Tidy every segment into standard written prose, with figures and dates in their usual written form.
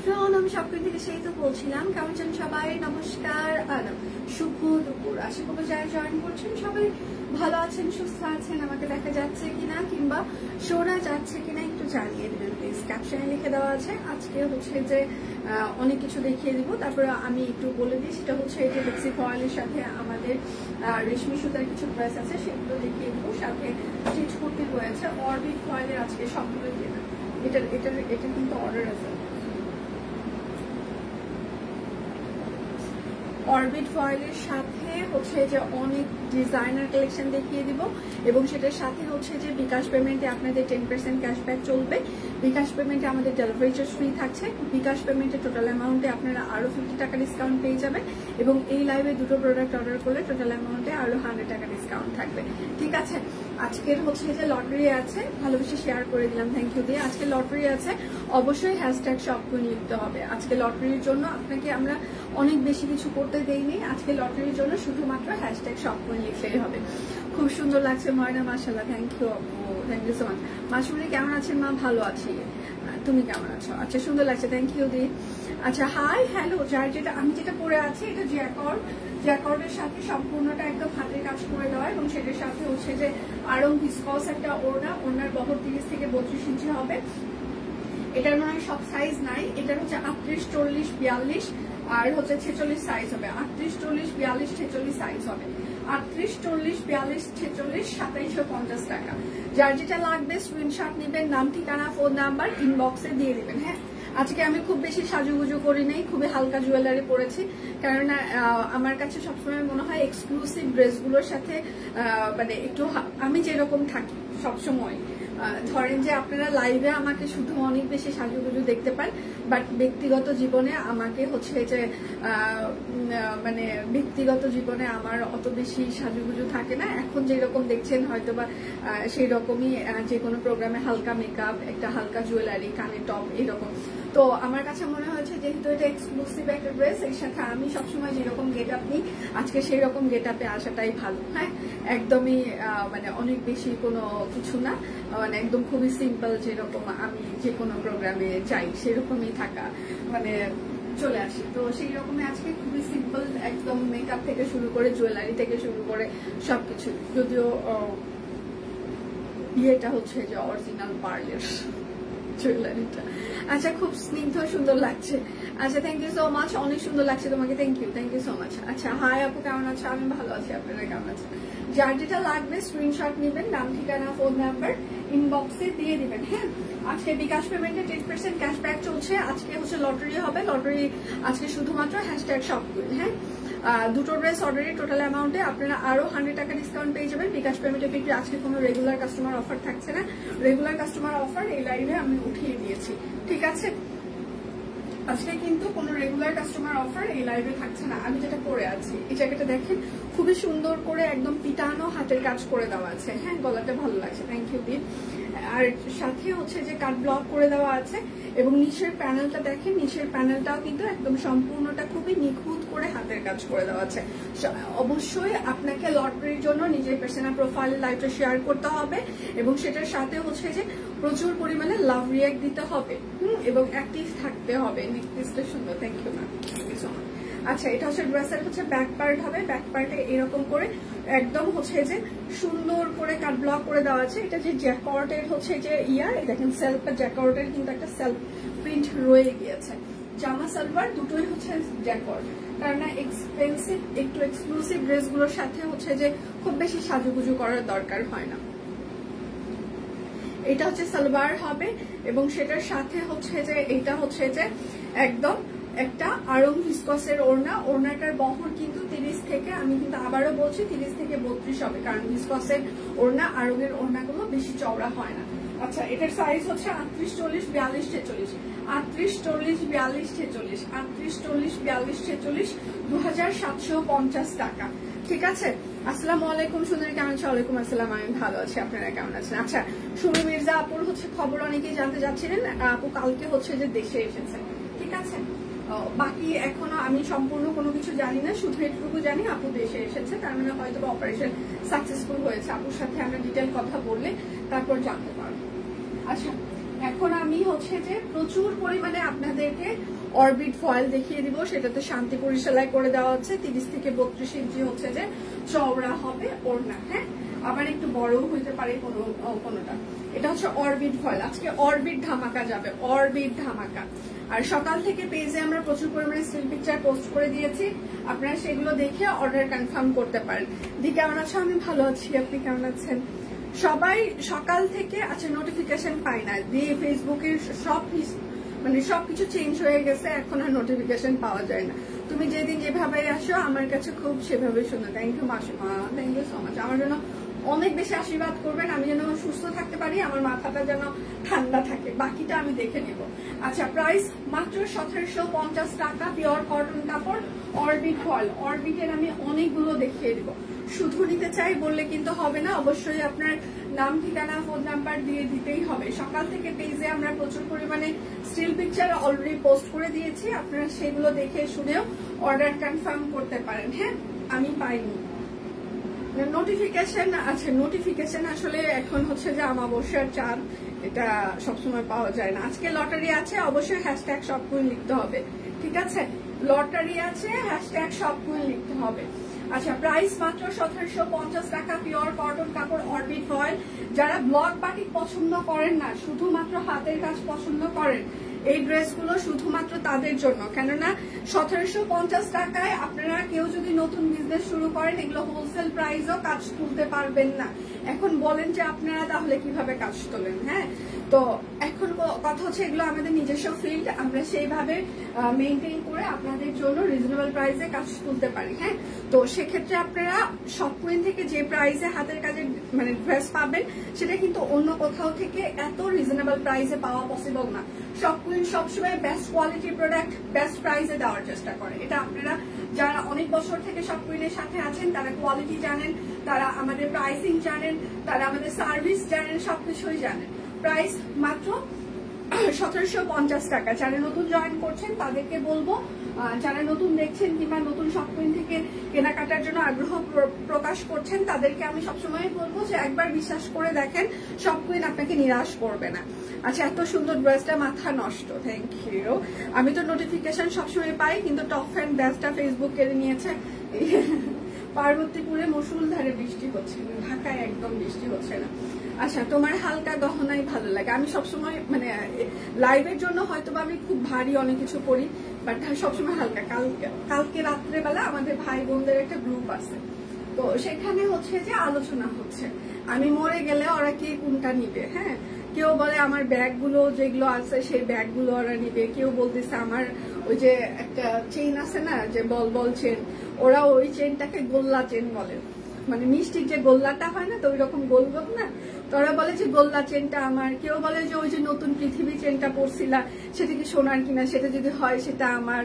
Everyone, আমি সবকিছু থেকে সেই তো বলছিলাম। কেমন আছেন সবাই? নমস্কার, শুভ দুপুর। আশা করবো যারা জয়েন করছেন সবাই ভালো আছেন, সুস্থ আছেন। আমাকে দেখা যাচ্ছে কিনা কিংবা শোনা যাচ্ছে কিনা একটু জানিয়ে দেবেন প্লিজ। ক্যাপশনে লিখে দেওয়া আছে। আজকে হচ্ছে যে অনেক কিছু দেখিয়ে দিব, তারপরে আমি একটু বলে দিই। সেটা হচ্ছে এই যে ফ্লেক্সি ফয়েলের সাথে আমাদের রেশমি সুতার কিছু ড্রেস আছে, সেগুলো দেখিয়ে দিব। সাথে স্টিচ কুর্তি রয়েছে। অরবিট ফয়েলের আজকে সবগুলো দিয়ে দেবো। এটা কিন্তু অর্ডার আছে। অরবিট ফয়েলের সাথে হচ্ছে যে অনেক ডিজাইনার কালেকশন দেখিয়ে দিব, এবং সেটার সাথে হচ্ছে যে বিকাশ পেমেন্টে আপনাদের 10% ক্যাশব্যাক চলবে। বিকাশ পেমেন্টে আমাদের ডেলিভারি চার্জ ফ্রি থাকছে। বিকাশ পেমেন্টে টোটাল অ্যামাউন্টে আপনারা আরো 50 টাকা ডিসকাউন্ট পেয়ে যাবেন, এবং এই লাইভে দুটো প্রোডাক্ট অর্ডার করলে টোটাল অ্যামাউন্টে আরো 100 টাকা ডিসকাউন্ট থাকবে। ঠিক আছে, আজকের হচ্ছে যে লটারি আছে, ভালোবেসে শেয়ার করে দিলাম, থ্যাংক ইউ দিয়ে। আজকে লটারি আছে, অবশ্যই হ্যাশট্যাগ শপকুইন লিখতে হবে। আজকে লটারির জন্য আপনাকে আমরা অনেক বেশি কিছু করতে দেইনি। আজকে লটারির জন্য শুধুমাত্র হ্যাশট্যাগ শপকুইন লিখলেই হবে। খুব সুন্দর লাগছে ময়না, মাশাআল্লাহ, থ্যাংক ইউ আপু, থ্যাংক ইউ সো মাচ। মাসুমনি কেমন আছেন মা? ভালো আছি, তুমি কেমন আছো? আচ্ছা, সুন্দর লাগছে, থ্যাংক ইউ দি। আচ্ছা, হাই হ্যালো। যার যেটা আমি যেটা পরে আছি এটা জ্যাকর্ডের সাথে সম্পূর্ণটা একদম হাতের কাজ করে দেওয়া, এবং সেটার সাথে হচ্ছে যে আরং ভিসকস একটা ওড়নার বহর 30 থেকে 32 ইঞ্চি হবে। এটার মনে হয় সব সাইজ নাই। এটার হচ্ছে 38, 40, 42 আর হচ্ছে 46 সাইজ হবে। 38, 40, 42, 46 সাইজ হবে। 38, 40, 42, 46, 2750 টাকা। যার যেটা লাগবে স্ক্রিনশট নেবেন, নাম, ঠিকানা, ফোন নাম্বার ইনবক্সে দিয়ে দিবেন। হ্যাঁ, আজকে আমি খুব বেশি সাজুগুজু করি নাই, খুবই হালকা জুয়েলারি পরেছি, কেননা আমার কাছে সবসময় মনে হয় এক্সক্লুসিভ ড্রেসগুলোর সাথে মানে একটু আমি যেরকম থাকি সবসময়, ধরেন যে আপনারা লাইভে আমাকে শুধু অনেক বেশি সাজুগুজু দেখতে পান, বাট ব্যক্তিগত জীবনে আমাকে হচ্ছে যে মানে ব্যক্তিগত জীবনে আমার অত বেশি সাজুগুজু থাকে না। এখন যেরকম দেখছেন হয়তো বা সেই রকমই যে কোনো প্রোগ্রামে হালকা মেকআপ, একটা হালকা জুয়েলারি, কানে টপ, এরকম। তো আমার কাছে মনে হয়েছে যেহেতু এটা এক্সক্লুসিভ একটা ড্রেস, এর সাথে আমি সবসময় যেরকম গেট আপ নিই আজকে সেই রকম গেট আপে আসাটাই ভালো। হ্যাঁ, একদমই মানে অনেক বেশি কোনো কিছু না, মানে একদম খুবই সিম্পল, যেরকম আমি যে কোনো প্রোগ্রামে যাই সেরকমই থাকা, মানে চলে আসি। তো সেই রকমই আজকে খুবই সিম্পল, একদম মেকআপ থেকে শুরু করে জুয়েলারি থেকে শুরু করে সবকিছু। যদিও বিয়েটা হচ্ছে যে অরিজিনাল পার্লের জুয়েলারিটা। আচ্ছা, খুব স্নিগ্ধ সুন্দর লাগছে। আচ্ছা, থ্যাংক ইউ সো মাচ, অনেক সুন্দর লাগছে তোমাকে, থ্যাংক ইউ সো মাচ। আচ্ছা, হাই আপু, কেমন আছো? আমি ভালো আছি, আপনারা কেমন আছেন? যার যেটা লাগবে স্ক্রিনশট নেবেন, নাম, ঠিকানা, ফোন নাম্বার ইনবক্সে দিয়ে দিবেন। হ্যাঁ, আজকে বিকাশ পেমেন্টে 10% ক্যাশব্যাক চলছে। আজকে হচ্ছে লটারি হবে, লটারি আজকে শুধুমাত্র হ্যাশট্যাগ শপকুইন। হ্যাঁ, দুটো ড্রেস অর্ডারের টোটাল অ্যামাউন্টে আপনারা আরো 100 টাকা ডিসকাউন্ট পেয়ে যাবেন। বিকাশ পেমেন্টে বিক্রি। আজকে কোনো রেগুলার কাস্টমার অফার থাকছে না, রেগুলার কাস্টমার অফার এই লাইভে আমি উঠিয়ে দিয়েছি। ঠিক আছে, আজকে কিন্তু কোনো রেগুলার কাস্টমার অফার এই লাইভে থাকছে না। আমি যেটা পরে আছি এই জায়গাটা দেখেন, খুবই সুন্দর করে একদম পিটানো হাতের কাজ করে দেওয়া আছে। হ্যাঁ, গলাটা ভালো লাগছে, থ্যাংক ইউ দি। আর সাথে হচ্ছে যে কাট ব্লক করে দেওয়া আছে, এবং নিচের প্যানেলটা দেখেন, নিচের প্যানেলটাও কিন্তু একদম সম্পূর্ণটা খুবই নিখুঁত করে হাতের কাজ করে দেওয়া আছে। অবশ্যই আপনাকে লটারির জন্য নিজের পার্সোনাল প্রোফাইল লাইভটা শেয়ার করতে হবে, এবং সেটার সাথে হচ্ছে যে প্রচুর পরিমাণে লাভ রিয়াক্ট দিতে হবে, এবং অ্যাক্টিভ থাকতে হবে। নেকলেসটা সুন্দর, thank you ma'am, thank you so much. আচ্ছা, এটা হচ্ছে ড্রেসের হচ্ছে ব্যাক পার্ট হবে। ব্যাক পার্টে এরকম করে একদম হচ্ছে যে সুন্দর করে কাট ব্লক করে দেওয়া আছে। এটা যে জ্যাকর্ডের হচ্ছে যে দেখেন সেলফ জ্যাকর্ডের কিন্তু একটা সেলফ প্রিন্ট রয়ে গিয়েছে। জামা সালোয়ার দুটোই হচ্ছে জ্যাকর্ড, কারণ এক্সপেন্সিভ একটু এক্সক্লুসিভ ড্রেসগুলোর সাথে হচ্ছে যে খুব বেশি সাজুগুজু করার দরকার হয় না। এটা হচ্ছে সালোয়ার হবে, এবং সেটার সাথে হচ্ছে যে এটা হচ্ছে যে একদম একটা আরং ভিসকসের ওড়না। ওড়নাটার বহর কিন্তু 30 থেকে, আমি কিন্তু আবারও বলছি 30 থেকে 32 হবে, কারণ ভিসকসের ওড়না, আরঙের ওড়নাগুলো বেশি চওড়া হয় না। আচ্ছা, এটার সাইজ হচ্ছে 38, 40, 42, 46, 38, 40, 42, 46, 38, 40, 42, 46, 2750 টাকা। ঠিক আছে, আসসালামু আলাইকুম সুন্দরী, কেমন আছো? ওয়ালাইকুম আসসালাম, আমি ভালো আছি, আপনারা কেমন আছেন? আচ্ছা, সুমি মির্জা আপুর হচ্ছে খবর অনেকেই জানতে যাচ্ছিলেন। আপু কালকে হচ্ছে যে দেশে এসেছে। ঠিক আছে, বাকি এখনো আমি সম্পূর্ণ কোনো কিছু জানি না, শুধু এটুকু জানি আপু দেশে এসেছে, তার মানে হয়তো অপারেশন সাকসেসফুল হয়েছে। আপুর সাথে আমরা ডিটেল কথা বললে তারপর জানতে পারবো। আচ্ছা, এখন আমি হচ্ছে যে প্রচুর পরিমাণে আপনাদেরকে অরবিট ফয়েল দেখিয়ে দিব, সেটাতে শান্তিপুরি সেলাই করে দেওয়া হচ্ছে। 30 থেকে 32 ইঞ্চি হচ্ছে যে চওড়া হবে ওড়না। হ্যাঁ, আবার একটু বড়ও হইতে পারে কোনোটা। এটা হচ্ছে অরবিট ফয়েল। আজকে অরবিট ধামাকা যাবে, অরবিট ধামাকা। আর সকাল থেকে পেজে আমরা প্রচুর পরিমাণে স্টিল পিকচার পোস্ট করে দিয়েছি, আপনারা সেগুলো দেখে অর্ডার কনফার্ম করতে পারেন। দি কেমন আছো? আমি ভালো আছি, আপনি কেমন আছেন? সবাই সকাল থেকে আচ্ছা নোটিফিকেশন পাই না দিয়ে ফেসবুকের সবকিছু চেঞ্জ হয়ে গেছে, এখন আর নোটিফিকেশন পাওয়া যায় না। তুমি যেদিন যেভাবে আসো আমার কাছে খুব সেভাবে শোনো। থ্যাংক ইউ মাসিমা, থ্যাংক ইউ সো মাচ। আমার জন্য অনেক বেশি আশীর্বাদ করবেন, আমি যেন সুস্থ থাকতে পারি, আমার মাথাটা যেন ঠান্ডা থাকে, বাকিটা আমি দেখে নেব। আচ্ছা, প্রাইস মাত্র 1750 টাকা, পিওর কটন কাপড়, অরবিট ফয়েল। অরবিটের আমি অনেকগুলো দেখিয়ে দিব। শুধু নিতে চাই বললে কিন্তু হবে না, অবশ্যই আপনার নাম, ঠিকানা, ফোন নাম্বার দিয়ে দিতেই হবে। সকাল থেকে পেজে আমরা প্রচুর পরিমাণে স্টিল পিকচার অলরেডি পোস্ট করে দিয়েছি, আপনারা সেগুলো দেখে শুনেও অর্ডার কনফার্ম করতে পারেন। হ্যাঁ, আমি পাইনি নোটিফিকেশন। আচ্ছা, নোটিফিকেশন আসলে এখন হচ্ছে যে অমাবস্যার চাঁদ, এটা সবসময় পাওয়া যায় না। আজকে লটারি আছে, অবশ্যই হ্যাশট্যাগ সবকুইন লিখতে হবে, ঠিক আছে? লটারি আছে, হ্যাশট্যাগ সবকুইন লিখতে হবে। আচ্ছা, প্রাইস মাত্র 1750 টাকা, পিওর কটন কাপড়, অরবিট ফয়েল। যারা ব্লক বাটিক পছন্দ করেন না, শুধুমাত্র হাতের কাজ পছন্দ করেন, এই ড্রেসগুলো শুধুমাত্র তাদের জন্য। কেননা 1750 টাকায় আপনারা কেউ যদি নতুন বিজনেস শুরু করেন, এগুলো হোলসেল প্রাইসও কাজ তুলতে পারবেন না। এখন বলেন যে আপনারা তাহলে কিভাবে কাজ তোলেন? হ্যাঁ, তো এখন কথা হচ্ছে এগুলো আমাদের নিজস্ব ফিল্ড, আমরা সেইভাবে মেনটেন করে আপনাদের জন্য রিজনেবল প্রাইসে কাজ তুলতে পারি। হ্যাঁ, তো সেক্ষেত্রে আপনারা শপকুইন থেকে যে প্রাইসে হাতের কাজের ড্রেস পাবেন, সেটা কিন্তু অন্য কোথাও থেকে এত রিজনেবল প্রাইসে পাওয়া পসিবল না। শপকুইন সবসময় বেস্ট কোয়ালিটি প্রোডাক্ট বেস্ট প্রাইসে দেওয়ার চেষ্টা করে। এটা আপনারা যারা অনেক বছর থেকে শপকুইনের সাথে আছেন, তারা কোয়ালিটি জানেন, তারা আমাদের প্রাইসিং জানেন, তারা আমাদের সার্ভিস জানেন, সবকিছুই জানেন। প্রাইস মাত্র 1750 টাকা। যারা নতুন জয়েন করছেন তাদেরকে বলবো, যারা নতুন দেখছেন কিংবা নতুন শপকুইন থেকে কেনাকাটার জন্য আগ্রহ প্রকাশ করছেন, তাদেরকে আমি সবসময় বলবো যে একবার বিশ্বাস করে দেখেন, শপকুইন আপনাকে নিরাশ করবে না। আচ্ছা, এত সুন্দর ড্রেসটা মাথা নষ্ট, থ্যাংক ইউ। আমি তো নোটিফিকেশন সবসময় পাই, কিন্তু টপ ফ্যান ব্যাচটা ফেসবুক কেড়ে নিয়েছে। পার্বতীপুরে মুষলধারে বৃষ্টি হচ্ছে, ঢাকায় একদম বৃষ্টি হচ্ছে না। আচ্ছা, তোমার হালকা গহনাই ভালো লাগে। আমি সবসময় লাইভের জন্য হয়তো আমি খুব ভারী অনেক কিছু করি, বাট সবসময় হালকা। কালকে রাত্রেবেলা আমাদের ভাই বোনদের একটা গ্রুপ আছে, তো সেখানে হচ্ছে যে আলোচনা হচ্ছে আমি মরে গেলে ওরা কে কোনটা নিবে। হ্যাঁ, কেউ বলে আমার ব্যাগগুলো যেগুলো আছে সেই ব্যাগগুলো ওরা নিবে, কেউ বলতেছে আমার ওই যে একটা চেইন আছে না, যে বল চেন, ওরা ওই চেনটাকে গোল্লা চেন বলে, মিষ্টির যে গোল্লাটা হয় না, তো ওই রকম গোল গোল না, তো ওরা বলে যে গোল্লা চেনটা আমার। কেউ বলে যে ওই যে নতুন পৃথিবী চেনটা পরছিলা সেটা কি সোনার কিনা, সেটা যদি হয় সেটা আমার।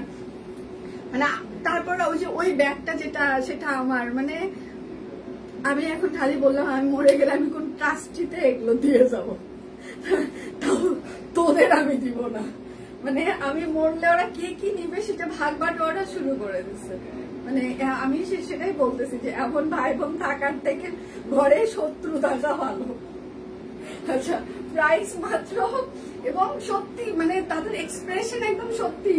তারপর ওই যে ওই ব্যাগটা যেটা, সেটা আমার। আমি এখন খালি বললাম আমি মরে গেলে আমি কোন ট্রাস্টিতে এগুলো দিয়ে যাব, তোদের আমি দিব না। আমি মরলে ওরা কে কি নিবে সেটা ভাগ বাটোয়ারা শুরু করে দিচ্ছে। আমি সেটাই বলতেছি যে এমন ভাই বোন থাকার থেকে ঘরে শত্রু থাকা ভালো। আচ্ছা, প্রাইস মাত্র, এবং সত্যি তাদের এক্সপ্রেশন একদম সত্যি,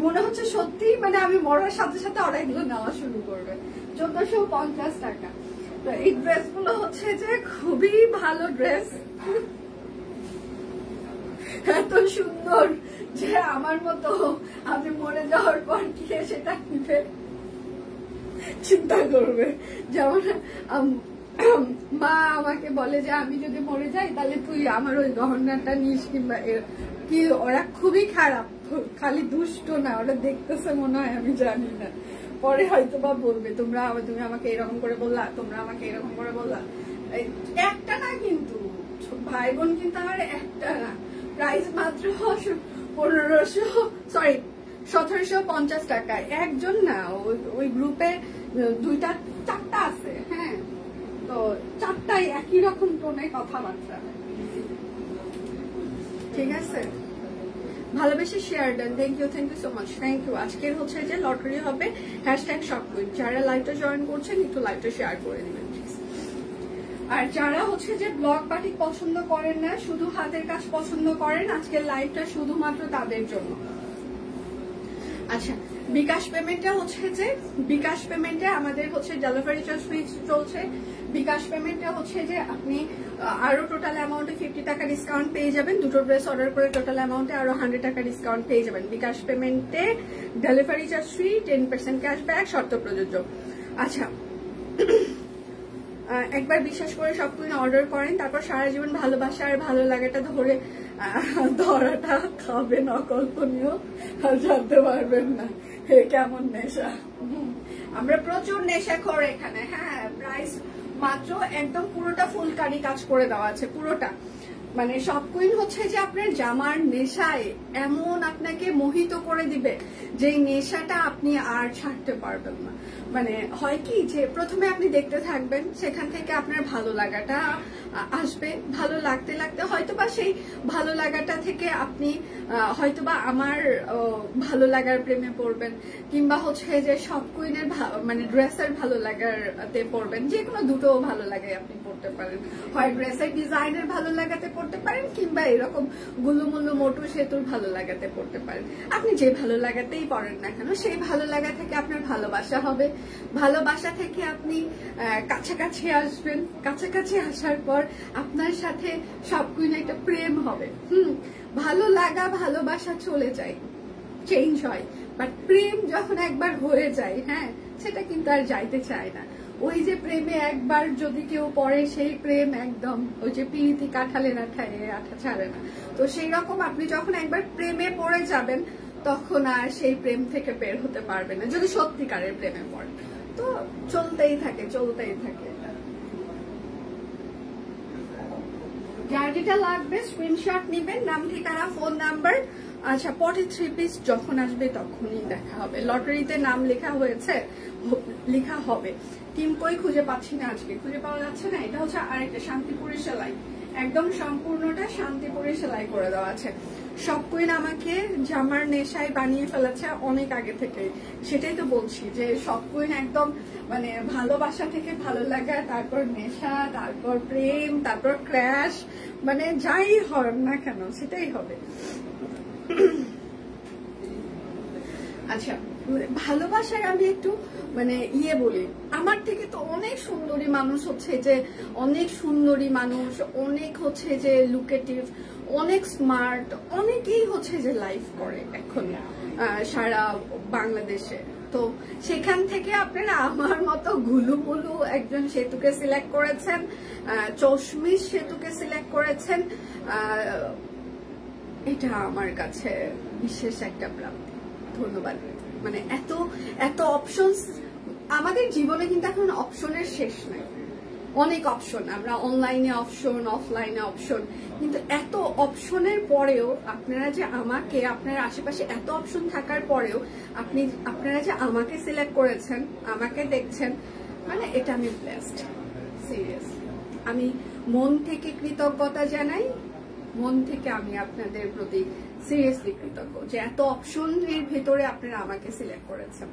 মনে হচ্ছে সত্যি আমি মরার সাথে সাথে ওরা এগুলো নেওয়া শুরু করবে। 1450 টাকা। তো এই ড্রেসগুলো হচ্ছে যে খুবই ভালো ড্রেস, এত সুন্দর যে আমার মতো আমি মরে যাওয়ার পর গিয়ে সেটা নিবে, চিন্তা করবে। যেমন মা আমাকে বলে যে আমি যদি মরে যাই তাহলে তুই আমার ওই গহনাটা নিস, কিংবা কি। ওরা খুবই খারাপ, খালি দুষ্ট না, ওরা দেখতেছে মনে হয়, আমি জানি না। পরে হয়তো বা বলবে তুমি আমাকে এরকম করে বললা, তোমরা আমাকে এরকম করে বললা। একটা না কিন্তু, ভাই বোন কিন্তু আমার একটা না। প্রাইস মাত্র 1750 টাকায়। একজন না, ওই গ্রুপে 2-4টা আছে। হ্যাঁ, তো 4টাই একই রকম টোনে কথাবার্তা, ঠিক আছে? ভালোবেসে শেয়ার দেন, thank you so much, thank you. আজকের হচ্ছে যে লটারি হবে, হ্যাশট্যাগ শপকুইন। যারা লাইভটা জয়েন করছেন একটু লাইভটা শেয়ার করে দিবেন। আর যারা হচ্ছে যে ব্লক বাটিক পছন্দ করেন না, শুধু হাতের কাজ পছন্দ করেন, আজকের লাইভটা শুধুমাত্র তাদের জন্য। আচ্ছা, বিকাশ পেমেন্টটা হচ্ছে যে বিকাশ পেমেন্টে আমাদের হচ্ছে ডেলিভারি চার্জ ফ্রি চলছে। বিকাশ পেমেন্টটা হচ্ছে যে আপনি আরো টোটাল অ্যামাউন্টে 50 টাকা ডিসকাউন্ট পেয়ে যাবেন। দুটো ড্রেস অর্ডার করে টোটাল অ্যামাউন্টে আরো 100 টাকা ডিসকাউন্ট পেয়ে যাবেন। বিকাশ পেমেন্টে ডেলিভারি চার্জ ফ্রি, 10% ক্যাশব্যাক, শর্ত প্রযোজ্য। আচ্ছা, একবার বিশ্বাস করে সব কিছু অর্ডার করেন, তারপর সারা জীবন ভালোবাসা আর ভালো লাগাটা ধরাটা খাবেন অকল্পনীয়, আর জানতে পারবেন না কেমন নেশা। আমরা প্রচুর নেশা করে এখানে। হ্যাঁ, প্রাইস মাত্র একদম পুরোটা ফুলকারি কাজ করে দেওয়া আছে, পুরোটা। মানে সব কুইন হচ্ছে যে আপনার জামার নেশায় এমন আপনাকে মোহিত করে দিবে যে নেশাটা আপনি আর ছাড়তে পারবেন না। মানে হয় কি যে প্রথমে আপনি দেখতে থাকবেন, সেখান থেকে আপনার ভালো লাগাটা আসবে। ভালো লাগতে লাগতে হয়তোবা সেই ভালো লাগাটা থেকে আপনি হয়তোবা আমার ভালো লাগার প্রেমে পড়বেন, কিংবা হচ্ছে যে সব কুইনের মানে ড্রেসের ভালো লাগাতে পড়বেন। যে কোনো দুটো ভালো লাগায় আপনি পড়তে পারেন, হয় ড্রেসের ডিজাইনের ভালো লাগাতে পড়তে পারেন, কিংবা এরকম গুলুমুলু মোটু সেতুর ভালো লাগাতে পড়তে পারেন। আপনি যে ভালো লাগাতেই পড়েন না কেন, সেই ভালো লাগা থেকে আপনার ভালোবাসা হবে। ভালোবাসা থেকে আপনি কাছাকাছি আসবেন। কাছাকাছি আসার পর আপনার সাথে সব কুইন একটা প্রেম হবে। ভালো লাগা ভালোবাসা চলে যায়, চেঞ্জ হয়, বাট প্রেম যখন একবার হয়ে যায়, হ্যাঁ, সেটা কিন্তু আর যাইতে চায় না। ওই যে প্রেমে একবার যদি কেউ পড়ে, সেই প্রেম একদম ওই যে পিরিতি কাঁঠালে না খায় আঠা ছাড়ে না। তো সেই রকম আপনি যখন একবার প্রেমে পড়ে যাবেন, তখন আর সেই প্রেম থেকে বের হতে পারবেন না, যদি সত্যিকারের প্রেমে পড়েন। তো চলতেই থাকে, চলতেই থাকে। যার যেটা লাগবে স্ক্রিনশট নিবেন, নাম ঠিকানা ফোন নাম্বার। আচ্ছা, 43 পিস যখন আসবে তখনই দেখা হবে। লটারিতে নাম লেখা হয়েছে, লেখা হবে। টিম কই খুঁজে পাচ্ছি না, আজকে খুঁজে পাওয়া যাচ্ছে না। এটা হচ্ছে আরেকটা শান্তিপুরের সেলাই, একদম সম্পূর্ণটা শান্তিপুরের সেলাই করে দেওয়া আছে। সব কুইন আমাকে জামার নেশায় বানিয়ে ফেলেছে অনেক আগে থেকে। সেটাই তো বলছি যে সব কুইন একদম মানে ভালোবাসা থেকে ভালো লাগা, তারপর নেশা, তারপর প্রেম, তারপর ক্র্যাশ, মানে যাই হয় না কেন সেটাই হবে। আচ্ছা, ভালোবাসার আমি একটু মানে বলি, আমার থেকে তো অনেক সুন্দরী মানুষ হচ্ছে যে, অনেক সুন্দরী মানুষ, অনেক হচ্ছে যে লুকেটিভ, অনেক স্মার্ট, অনেকেই হচ্ছে যে লাইফ করে এখন সারা বাংলাদেশে। তো সেখান থেকে আপনারা আমার মতো গুলুমুলু একজন সেতুকে সিলেক্ট করেছেন, চশমিশ সেতুকে সিলেক্ট করেছেন। এটা আমার কাছে বিশেষ একটা প্রাপ্তি। ধন্যবাদ। মানে এত এত অপশনস আমাদের জীবনে, কিন্তু এখন অপশনের শেষ নাই। অনেক অপশন, আমরা অনলাইনে অপশন, অফলাইনে অপশন, কিন্তু এত অপশনের পরেও আপনারা যে আমাকে, আপনার আশেপাশে এত অপশন থাকার পরেও আপনারা যে আমাকে সিলেক্ট করেছেন, আমাকে দেখছেন, মানে এটা আমি ব্লেসড। সিরিয়াসলি আমি মন থেকে কৃতজ্ঞতা জানাই। মন থেকে আমি আপনাদের প্রতি সিরিয়াসলি কৃতজ্ঞ যে এত অপশনের ভেতরে আপনারা আমাকে সিলেক্ট করেছেন।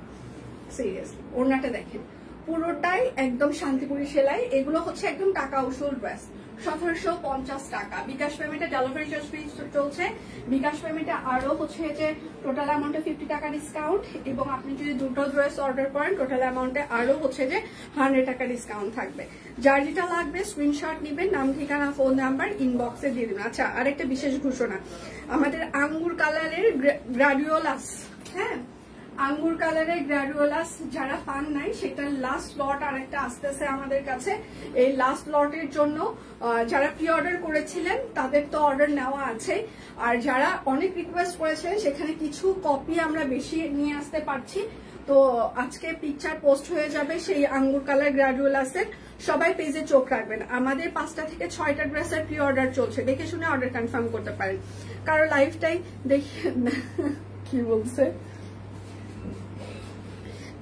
সিরিয়াসলি ওড়নাটা দেখেন, পুরোটাই একদম শান্তিপুরি সেলাই। এগুলো হচ্ছে একদম টাকা উসুল ড্রেস, 1750 টাকা। বিকাশ পেমেন্টে ডেলিভারি চার্জ ফ্রি চলছে। বিকাশ পেমেন্টে আরো হচ্ছে যে টোটাল অ্যামাউন্টে 50 টাকা ডিসকাউন্ট, এবং আপনি যদি দুটো ড্রেস অর্ডার করেন টোটাল অ্যামাউন্টে আরো হচ্ছে যে 100 টাকা ডিসকাউন্ট থাকবে। যার যেটা লাগবে স্ক্রিনশট নিবেন, নাম ঠিকানা ফোন নাম্বার ইনবক্সে দিয়ে দিবেন। আচ্ছা, আরেকটা বিশেষ ঘোষণা, আমাদের আঙ্গুর কালারের গ্রাডিওলাস, হ্যাঁ, আঙ্গুর কালারের গ্রাডুয়ালাস যারা পান নাই, সেটার লাস্ট লট আরেকটা আসতেছে আমাদের কাছে। এই লাস্ট লটের জন্য যারা প্রি অর্ডার করেছিলেন তাদের তো অর্ডার নেওয়া আছে, আর যারা অনেক রিকোয়েস্ট করেছিলেন সেখানে কিছু কপি আমরা বেশি নিয়ে আসতে পারছি। তো আজকে পিকচার পোস্ট হয়ে যাবে সেই আঙ্গুর কালার গ্রাডুয়ালাসের। সবাই পেজে চোখ রাখবেন। আমাদের 5টা থেকে 6টা ড্রেসের প্রি অর্ডার চলছে, দেখে শুনে অর্ডার কনফার্ম করতে পারেন। কারো লাইফটাই দেখে কি বলছে,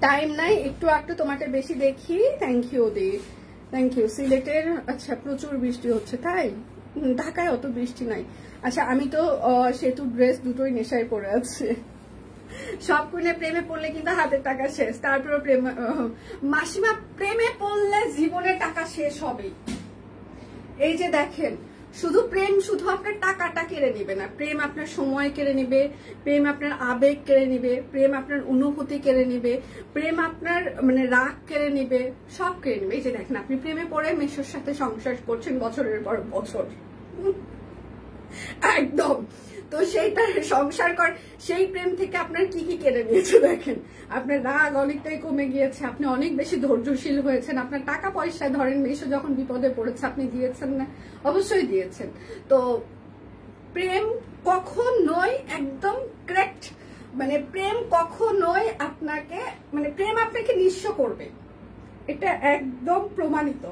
টাইম নাই, একটু একটু তোমাকে বেশি দেখি। থ্যাংক ইউ দি, থ্যাংক ইউ। সিলেটের আচ্ছা প্রচুর বৃষ্টি হচ্ছে, তাই? ঢাকায় অত বৃষ্টি নাই। আচ্ছা, আমি তো সেতু ড্রেস দুটোই নেশায় পড়ে আছে। সব কুইনে প্রেমে পড়লে কিন্তু হাতের টাকা শেষ। তারপরে মাসিমা প্রেমে পড়লে জীবনের টাকা শেষ হবে। এই যে দেখেন, শুধু প্রেম শুধু আপনার টাকাটা কেড়ে নিবে না, প্রেম আপনার সময় কেড়ে নিবে, প্রেম আপনার আবেগ কেড়ে নিবে, প্রেম আপনার অনুভূতি কেড়ে নিবে, প্রেম আপনার মানে রাগ কেড়ে নিবে, সব কেড়ে নিবে। এই যে দেখেন আপনি প্রেমে পড়ে মেসোর সাথে সংসার করছেন বছরের পর বছর, একদম। তো সেইটা সংসার কর, সেই প্রেম থেকে আপনার কি কি কেড়ে নিয়েছে দেখেন। আপনার রাগ অনেকটাই কমে গিয়েছে, আপনি অনেক বেশি ধৈর্যশীল হয়েছেন, আপনার টাকা পয়সা ধরেন মেশো যখন বিপদে পড়েছে আপনি দিয়েছেন না? অবশ্যই দিয়েছেন। তো প্রেম কখনোই একদম কারেক্ট, মানে প্রেম কখনোই আপনাকে মানে প্রেম আপনাকে নিঃস্ব করবে, এটা একদম প্রমাণিত।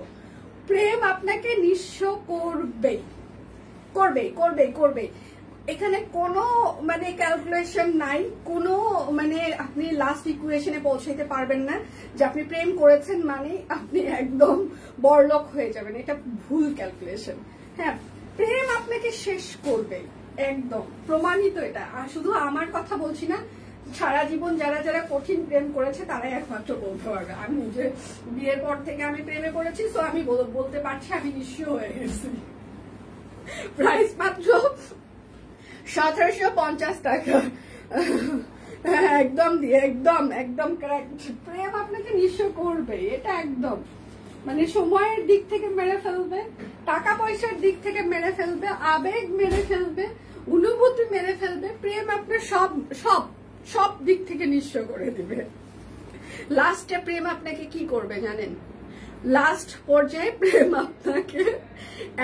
প্রেম আপনাকে নিঃস্ব করবে করবে করবে করবে। এখানে কোনো মানে ক্যালকুলেশন নাই, কোনো মানে আপনি লাস্ট ইকুয়েশনে পৌঁছাইতে পারবেন না যে আপনি প্রেম করেছেন মানে আপনি একদম বড়লোক হয়ে যাবেন, এটা ভুল ক্যালকুলেশন। হ্যাঁ, প্রেম আপনাকে শেষ করবে, একদম প্রমাণিত এটা। আর শুধু আমার কথা বলছি না, সারা জীবন যারা যারা কঠিন প্রেম করেছে তারাই একমাত্র বলতে পারবে। আমি নিজে বিয়ের পর থেকে আমি প্রেমে পড়েছি, তো আমি বলতে পারছি আমি নিঃস্ব হয়ে গেছি। প্রাইস মাত্র 1750 টাকা, একদম দিয়ে একদম একদম কারেক্ট। প্রেম আপনাকে নিঃস্ব করবে, এটা একদম মানে সময়ের দিক থেকে মেরে ফেলবে, টাকা পয়সার দিক থেকে মেরে ফেলবে, আবেগ মেরে ফেলবে, অনুভূতি মেরে ফেলবে। প্রেম আপনার সব সব সব দিক থেকে নিঃস্ব করে দিবে। লাস্টে প্রেম আপনাকে কি করবে জানেন? লাস্ট পর্যায়ে প্রেম আপনাকে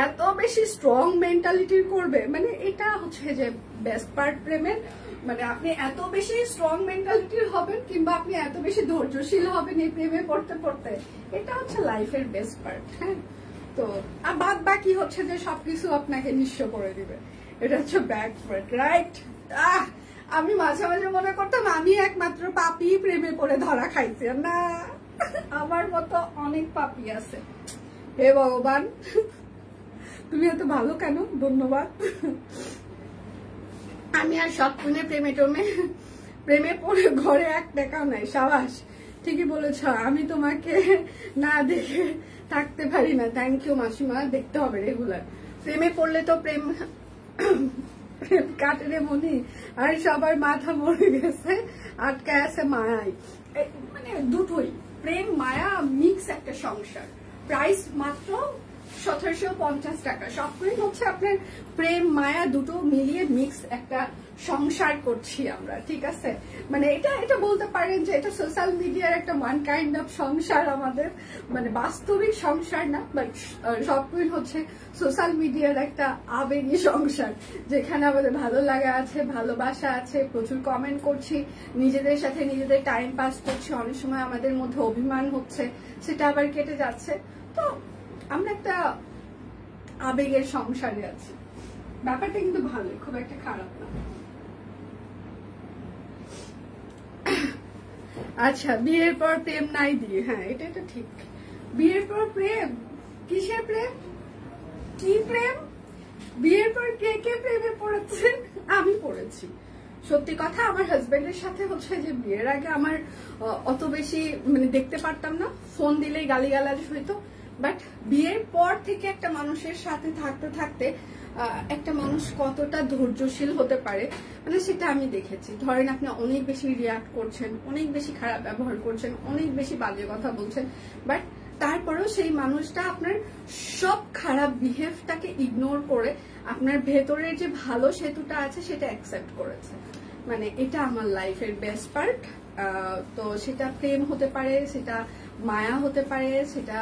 এত বেশি স্ট্রং মেন্টালিটির করবে, মানে এটা হচ্ছে যে বেস্ট পার্ট প্রেমের। মানে আপনি এত বেশি স্ট্রং মেন্টালিটির হবেন কিংবা আপনি এত বেশি ধৈর্যশীল হবেন এই প্রেমে পড়তে পড়তে, এটা হচ্ছে লাইফের বেস্ট পার্ট। হ্যাঁ, তো আর বাদ বাকি হচ্ছে যে সবকিছু আপনাকে নিঃস্ব করে দিবে, এটা হচ্ছে ব্যাক পার্ট, রাইট? আমি মাঝে মাঝে মনে করতাম আমি একমাত্র পাপি প্রেমে পড়ে ধরা খাইছে, না আমার মতো অনেক পাপি আছে। হে ভগবান, তুমি এত ভালো কেন? ধন্যবাদ। আমি আর সব শুনে প্রেমে পড়ে ঘরে এক টাকাও নাই। সাবাস, ঠিকই বলেছ, আমি তোমাকে না দেখে থাকতে পারি না। থ্যাংক ইউ মাসিমা, দেখতে হবে রেগুলার। প্রেমে পড়লে তো প্রেম কাটে রে মনি, আর সবার মাথা মরে গেছে, আটকায় আছে মায়ায়। মানে দুটোই, প্রেম মায়া মিক্স একটা সংসার। প্রাইস মাত্র 1750 টাকা। সবগুলোই হচ্ছে আপনার প্রেম মায়া দুটো মিলিয়ে মিক্স একটা সংসার করছি আমরা, ঠিক আছে? মানে এটা বলতে পারেন যে এটা সোশ্যাল মিডিয়ার একটা ওয়ান কাইন্ড অফ সংসার আমাদের, মানে বাস্তবিক সংসার না, বাট সবগুলোই হচ্ছে সোশ্যাল মিডিয়ার একটা আবেগী সংসার, যেখানে আমাদের ভালো লাগা আছে, ভালোবাসা আছে, প্রচুর কমেন্ট করছি, নিজেদের সাথে নিজেদের টাইম পাস করছি, অনেক সময় আমাদের মধ্যে অভিমান হচ্ছে, সেটা আবার কেটে যাচ্ছে। তো আমরা একটা আবেগের সংসারে আছি, ব্যাপারটা কিন্তু ভালোই, খুব একটা খারাপ না। আচ্ছা, বিয়ের পর প্রেম নাই দিয়ে, হ্যাঁ এটা ঠিক। বিয়ের পর প্রেম, কিসের প্রেম? কি প্রেম? বিয়ের পর কে কে প্রেমে পড়েছে? আমি পড়েছি। সত্যি কথা, আমার হাজবেন্ডের সাথে হচ্ছে যে বিয়ের আগে আমার অত বেশি মানে দেখতে পারতাম না, ফোন দিলেই গালিগালাজ হইতো। বাট বিয়ের পর থেকে একটা মানুষের সাথে থাকতে থাকতে একটা মানুষ কতটা ধৈর্যশীল হতে পারে, মানে সেটা আমি দেখেছি। ধরেন আপনি অনেক বেশি রিয়াক্ট করছেন, অনেক বেশি খারাপ ব্যবহার করছেন, অনেক বেশি বাজে কথা বলছেন, বাট তারপরেও সেই মানুষটা আপনার সব খারাপ বিহেভটাকে ইগনোর করে আপনার ভেতরের যে ভালো সেতুটা আছে সেটা অ্যাকসেপ্ট করেছে। মানে এটা আমার লাইফের বেস্ট পার্ট। তো সেটা প্রেম হতে পারে, সেটা মায়া হতে পারে, সেটা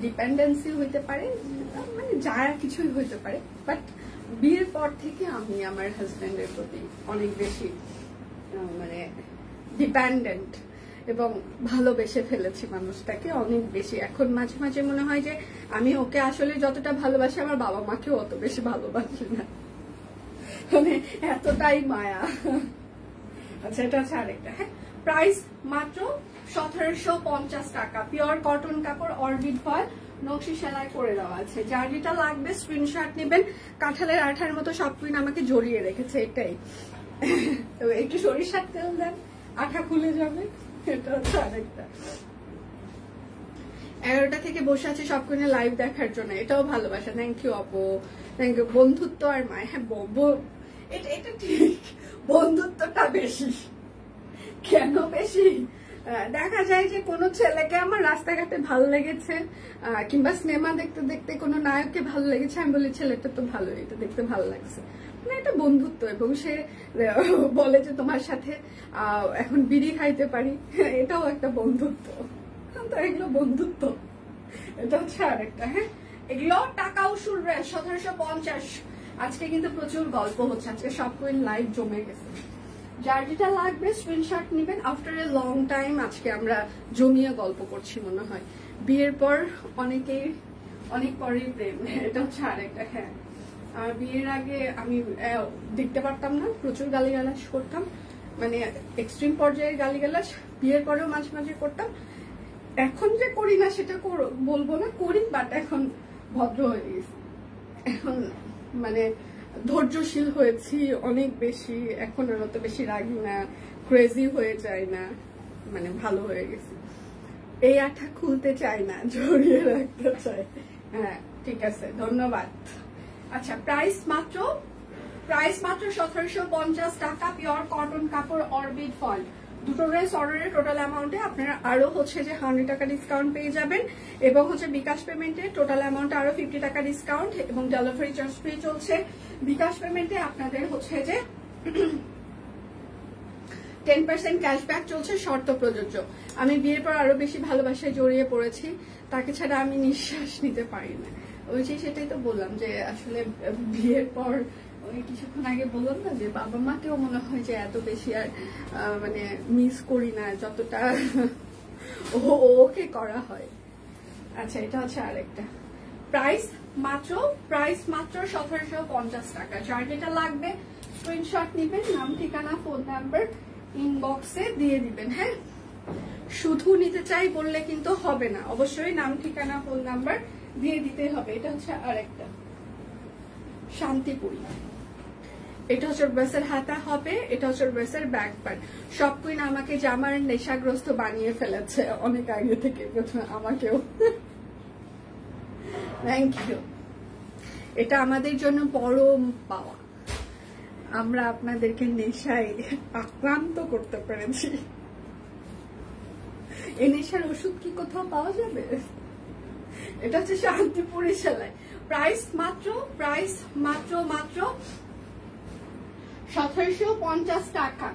ডিপেন্ডেন্সি হইতে পারে, মানে যা কিছুই হইতে পারে। বাট বিয়ের পর থেকে আমি আমার হাজবেন্ডের প্রতি অনেক বেশি মানে ডিপেন্ডেন্ট এবং ভালোবেসে ফেলেছি মানুষটাকে অনেক বেশি। এখন মাঝে মাঝে মনে হয় যে আমি ওকে আসলে যতটা ভালোবাসি আমার বাবা মাকেও অত বেশি ভালোবাসি না, মানে এতটাই মায়া। আচ্ছা, এটা হচ্ছে আরেকটা। হ্যাঁ, প্রাইস মাত্র 1750 টাকা। পিওর কটন কাপড়, অরবিট ফয়েল, নকশি সেলাই করে দেওয়া আছে। যার যেটা লাগবে স্ক্রিনশট নেবেন। কাঁঠালের আঠার মতো সব কুইন আমাকে জড়িয়ে রেখেছে, এটাই। তো একটু সরিষার তেল দেন, আঠা খুলে যাবে। এটা হচ্ছে আরেকটা। 11টা থেকে বসে আছে সব কোনো লাইভ দেখার জন্য, এটাও ভালোবাসা। থ্যাংক ইউ আপু, থ্যাংক ইউ। বন্ধুত্ব আর মায়, হ্যাঁ এটা ঠিক, বন্ধুত্বটা বেশি। কেন বেশি? দেখা যায় যে কোনো ছেলেকে আমার রাস্তাঘাটে ভালো লেগেছে, কিংবা সিনেমা দেখতে দেখতে কোনো নায়ককে ভালো লেগেছে, আমি বলি ছেলেটা তো ভালো, এটা দেখতে ভালো লাগছে, মানে এটা বন্ধুত্ব। এবং সে বলে যে তোমার সাথে এখন বিড়ি খাইতে পারি, এটাও একটা বন্ধুত্ব। তো এগুলো বন্ধুত্ব, এটা হচ্ছে আরেকটা। হ্যাঁ, এগুলো টাকা উসুল 1750। আজকে কিন্তু প্রচুর গল্প হচ্ছে, আজকে সব কোইন লাইভ জমে গেছে। যার যেটা লাগবে স্ক্রিনশট নেবেন। আফটার এ লং টাইম আজকে আমরা জমিয়ে গল্প করছি মনে হয়। বিয়ের পর অনেক পরেই প্রেম, এটা হচ্ছে আরেকটা। হ্যাঁ, আর বিয়ের আগে আমি দেখতে পারতাম না, প্রচুর গালিগালাজ করতাম, মানে এক্সট্রিম পর্যায়ের গালিগালাজ। বিয়ের পরেও মাঝে মাঝে করতাম, এখন যে করি না সেটা বলবো না, করি, বাট এখন ভদ্র হয়ে গেছি, এখন মানে ধৈর্যশীল হয়েছি অনেক বেশি, এখন আর অত বেশি রাগি না, ক্রেজি হয়ে যায় না, মানে ভালো হয়ে গেছি। এই আঠা খুলতে চাই না, জড়িয়ে রাখতে চাই। হ্যাঁ ঠিক আছে, ধন্যবাদ। আচ্ছা, প্রাইস মাত্র 1750 টাকা, পিওর কটন কাপড়, অরবিট ফল। দুটো ড্রেস অর্ডারের টোটাল অ্যামাউন্টে আপনারা আরো হচ্ছে যে 100 টাকা ডিসকাউন্ট পেয়ে যাবেন, এবং হচ্ছে বিকাশ পেমেন্টে টোটাল অ্যামাউন্টে আরো 50 টাকা ডিসকাউন্ট, এবং ডেলিভারি চার্জ ফ্রি চলছে। বিকাশ পেমেন্টে আপনাদের হচ্ছে যে 10% ক্যাশব্যাক চলছে, শর্ত প্রযোজ্য। আমি বিয়ের পর আরো বেশি ভালোবাসায় জড়িয়ে পড়েছি, তাকে ছাড়া আমি নিঃশ্বাস নিতে পারি না। ওই যে সেটাই তো বললাম যে আসলে বিয়ের পর ওই কিছুক্ষণ আগে বললাম না যে বাবা মাকেও মনে হয় যে এত বেশি আর মানে মিস করি না যতটা ওকে করা হয়। আচ্ছা, এটা হচ্ছে আরেকটা। প্রাইস মাত্র 1750 টাকা। যার যেটা লাগবে স্ক্রিনশট নিবেন, নাম ঠিকানা ফোন নাম্বার ইনবক্সে দিয়ে দিবেন। হ্যাঁ, শুধু নিতে চাই বললে কিন্তু হবে না, অবশ্যই নাম ঠিকানা ফোন নাম্বার দিয়ে দিতে হবে। এটা হচ্ছে আরেকটা শান্তিপুরি, এটা হচ্ছে ড্রেসের হাতা হবে, এটা হচ্ছে ড্রেসের ব্যাক পার্ট। সব কুইন আমাকে জামার নেশাগ্রস্ত বানিয়ে ফেলেছে অনেক আগে থেকে, প্রথমে আমাকেও। Thank you. এটা আমাদের জন্য পরম পাওয়া, আমরা আপনাদেরকে নেশায় আক্রান্ত করতে পেরেছি। এই নেশার ওষুধ কি কোথাও পাওয়া যাবে? এটা হচ্ছে শান্তিপুরি সেলাই। প্রাইস মাত্র 1750 টাকা।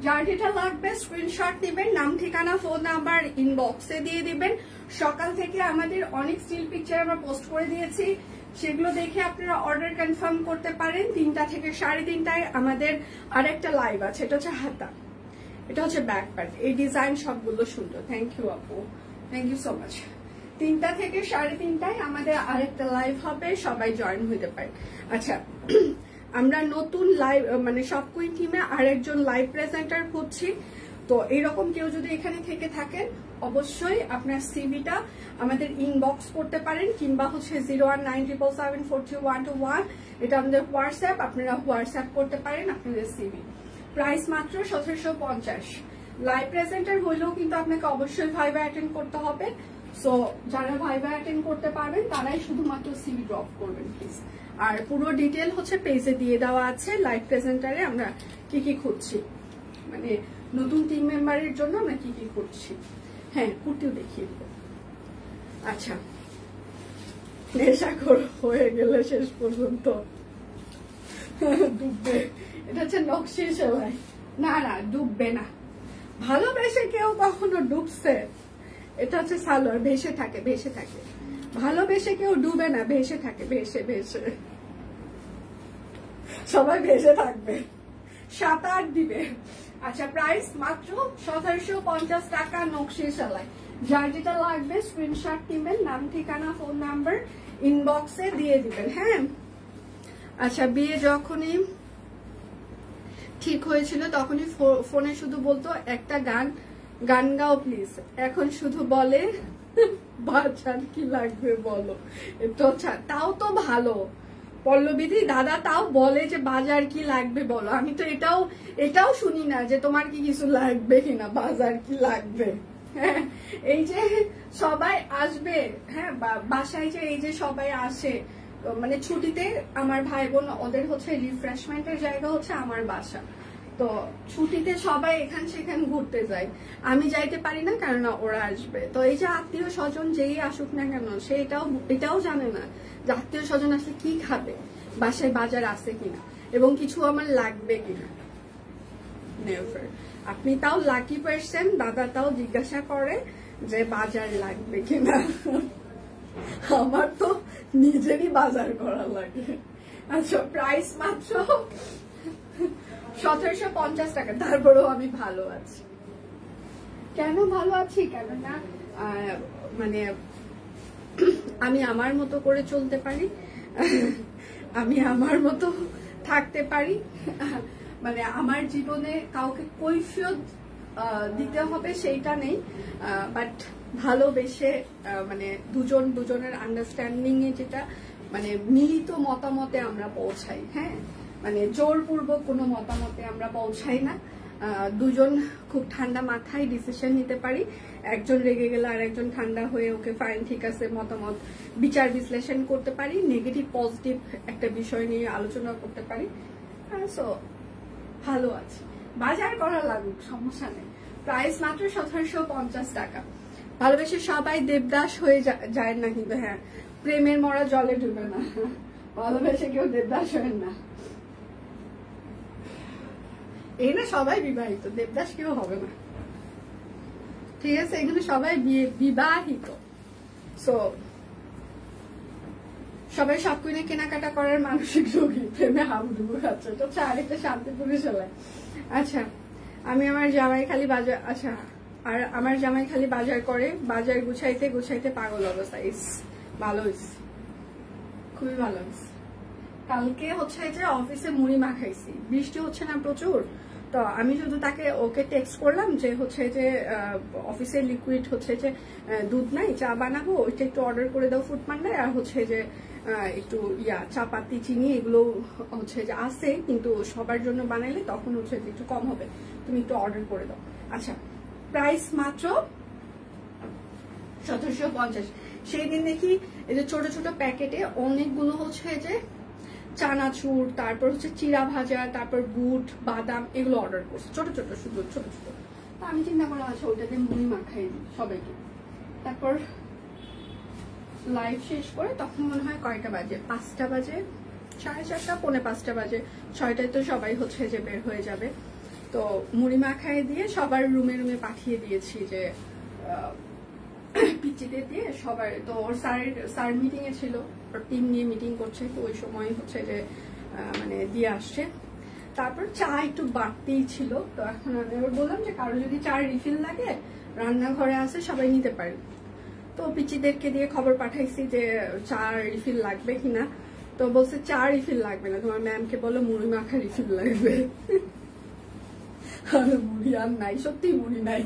যার যেটা লাগবে স্ক্রিনশট দিবেন, নাম ঠিকানা ফোন নাম্বার ইনবক্সে দিয়ে দিবেন। সকাল থেকে আমাদের অনেক স্টিল পিকচার আমরা পোস্ট করে দিয়েছি, সেগুলো দেখে আপনারা অর্ডার কনফার্ম করতে পারেন। 3টা থেকে 3:30টায় আমাদের আরেকটা লাইভ আছে, এটা হচ্ছে হাতা, এটা হচ্ছে ব্যাক পার্ট। এই ডিজাইন সবগুলো সুন্দর। থ্যাংক ইউ আপু, থ্যাংক ইউ সো মাচ। 3টা থেকে 3:30টায় আমাদের আরেকটা লাইভ হবে, সবাই জয়েন হতে পারে। আচ্ছা, আমরা নতুন লাইভ মানে সব কুইন টিমে আরেকজন লাইভ প্রেজেন্টার খুঁজছি, তো এইরকম কেউ যদি এখানে থেকে থাকেন অবশ্যই আপনার সিভিটা আমাদের ইনবক্স করতে পারেন, কিংবা হচ্ছে 01977742121, এটা আমাদের হোয়াটসঅ্যাপ, আপনারা হোয়াটসঅ্যাপ করতে পারেন আপনাদের সিভি। প্রাইস মাত্র 1750। লাইভ প্রেজেন্টার হইলেও কিন্তু আপনাকে অবশ্যই ভাইভা অ্যাটেন্ড করতে হবে, সো যারা ভাইভা অ্যাটেন্ড করতে পারবেন তারাই শুধুমাত্র সিভি ড্রপ করবেন প্লিজ। আর পুরো ডিটেল হচ্ছে পেজে দিয়ে দেওয়া আছে। লাইভ প্রেজেন্টারে আমরা কি খুঁজছি, মানে নতুন টিম মেম্বারের জন্য আমরা কি খুঁজছি। হ্যাঁ, কুর্তিও দেখিয়ে দেবো। আচ্ছা, নেশাখোর হয়ে গেলে শেষ পর্যন্ত ডুববে। এটা হচ্ছে নকশি সেলাই। না না, ডুববে না, ভালোবেসে কেউ কখনো ডুবছে? এটা হচ্ছে সালোয়ার, ভেসে থাকে, ভেসে থাকে। ভালোবেসে কেউ ডুবে না, ভেসে থাকে, ভেসে ভেসে সবাই ভেসে থাকবে, সাঁতার দিবে। আচ্ছা, প্রাইস মাত্র 1750 টাকা, নকশি সেলাই। যার যেটা লাগবে স্ক্রিনশট নেবেন, নাম ঠিকানা ফোন নাম্বার ইনবক্সে দিয়ে দিবেন। হ্যাঁ, আচ্ছা, বিয়ে যখনই ঠিক হয়েছিল তখনই ফোনে শুধু বলতো একটা গান গাও প্লিজ, এখন শুধু বলে বাজার কি লাগবে বলো। তো তাও তো ভালো পল্লবীদি, দাদা তাও বলে যে বাজার কি লাগবে বলো। আমি তো এটাও শুনি না যে তোমার কি কিছু লাগবে কিনা, বাজার কি লাগবে। হ্যাঁ, এই যে সবাই আসবে, হ্যাঁ বাসায় যে এই যে সবাই আসে, মানে ছুটিতে আমার ভাই বোন ওদের হচ্ছে রিফ্রেশমেন্টের জায়গা হচ্ছে আমার বাসা। তো ছুটিতে সবাই এখান সেখান ঘুরতে যায়, আমি যাইতে পারি না কারণ ওরা আসবে। তো এই যে আত্মীয় স্বজন যেই আসুক না কেন, সে এটাও জানে না যে আত্মীয় স্বজন আসলে কি খাবে, বাসায় বাজার আছে কিনা এবং কিছু আমার লাগবে কিনা। নেভার। আপনি তাও লাকি পার্সন, দাদা তাও জিজ্ঞাসা করে যে বাজার লাগবে কিনা। আমার তো নিজেরই বাজার করা লাগে। আচ্ছা, প্রাইস মাত্র 1750 টাকা, তারপরেও আমি ভালো আছি। কেন ভালো আছি? কেননা মানে আমি আমার মতো করে চলতে পারি, আমি আমার মতো থাকতে পারি, মানে আমার জীবনে কাউকে কৈফিয়ত দিতে হবে সেইটা নেই, বাট ভালোবেসে মানে দুজনের আন্ডারস্ট্যান্ডিং এ যেটা মানে মিলিত মতামতে আমরা পৌঁছাই। হ্যাঁ, মানে জোরপূর্বক কোনো মতামতে আমরা পৌঁছাই না, দুজন খুব ঠান্ডা মাথায় ডিসিশন নিতে পারি। একজন রেগে গেলে আর একজন ঠান্ডা হয়ে ওকে ফাইন ঠিক আছে মতামত বিচার বিশ্লেষণ করতে পারি, নেগেটিভ পজিটিভ একটা বিষয় নিয়ে আলোচনা করতে পারি। সো ভালো আছে, বাজার করা লাগুক সমস্যা নেই। প্রাইস মাত্র 1750 টাকা। ভালোবেসে সবাই দেবদাস হয়ে যায় না কিন্তু, হ্যাঁ প্রেমের মরা জলে ডুবে না, ভালোবেসে কেউ দেবদাস হয় না। এই না সবাই বিবাহিত, দেবদাস কেউ হবে না, ঠিক আছে? এখানে সবাই বিবাহিত। সো সবাই সব কিনে কেনাকাটা করার মানসিক রোগী, প্রেমে হাবুডুবু খাচ্ছে, এটা হচ্ছে আরেকটা শান্তিপুরে চলে। আচ্ছা, আমি আমার জামাই খালি বাজার, আচ্ছা আর আমার জামাই খালি বাজার করে, বাজার গুছাইতে গুছাইতে পাগল অবস্থা। ভালো হয়েছে, খুবই ভালো হয়েছে। কালকে হচ্ছে যে অফিসে মুড়ি মাখাইছি, বৃষ্টি হচ্ছে না প্রচুর, তো আমি শুধু ওকে টেক্সট করলাম যে হচ্ছে যে অফিসে লিকুইড হচ্ছে যে দুধ নাই, চা বানাবো, ওইটা একটু অর্ডার করে দাও ফুড পান্ডায়, আর হচ্ছে যে একটু চাপাতি চিনি এগুলো হচ্ছে যে আছে, কিন্তু সবার জন্য বানাইলে তখন হচ্ছে যে একটু কম হবে, তুমি একটু অর্ডার করে দাও। আচ্ছা, প্রাইস মাত্র 1750। সেই দিন দেখি এই যে ছোট ছোট প্যাকেটে অনেকগুলো হচ্ছে যে চানাচুর, তারপর হচ্ছে চিড়া ভাজা, তারপর বুট বাদাম এগুলো অর্ডার করছে, ছোট ছোট, শুধু ছোট ছোট। তো আমি চিন্তা করলাম আচ্ছা ওইটা দিয়ে মুড়ি মাখাই দিই সবাইকে। তারপর লাইভ শেষ করে তখন মনে হয় কয়টা বাজে, 5টা বাজে, 4:30, 4:45 বাজে, 6টায় তো সবাই হচ্ছে যে বের হয়ে যাবে। তো মুড়ি মাখাই দিয়ে সবার রুমে রুমে পাঠিয়ে দিয়েছি যে পিচিতে দিয়ে সবার। তো ওর স্যার মিটিং এ ছিল, ওর টিম নিয়ে মিটিং করছে, তো ওই সময় হচ্ছে যে মানে দিয়ে আসছে। তারপর চা একটু বাড়তেই ছিল, তো এখন আমি ওর বললাম যে কারো যদি চা রিফিল লাগে রান্নাঘরে আছে সবাই নিতে পারে। তো পিচিদেরকে দিয়ে খবর পাঠাইছি যে চা রিফিল লাগবে কিনা, তো বলছে চা রিফিল লাগবে না, তোমার ম্যামকে বলো মুড়ি মাখা রিফিল লাগবে। আর মুড়ি আর নাই, সত্যি মুড়ি নাই,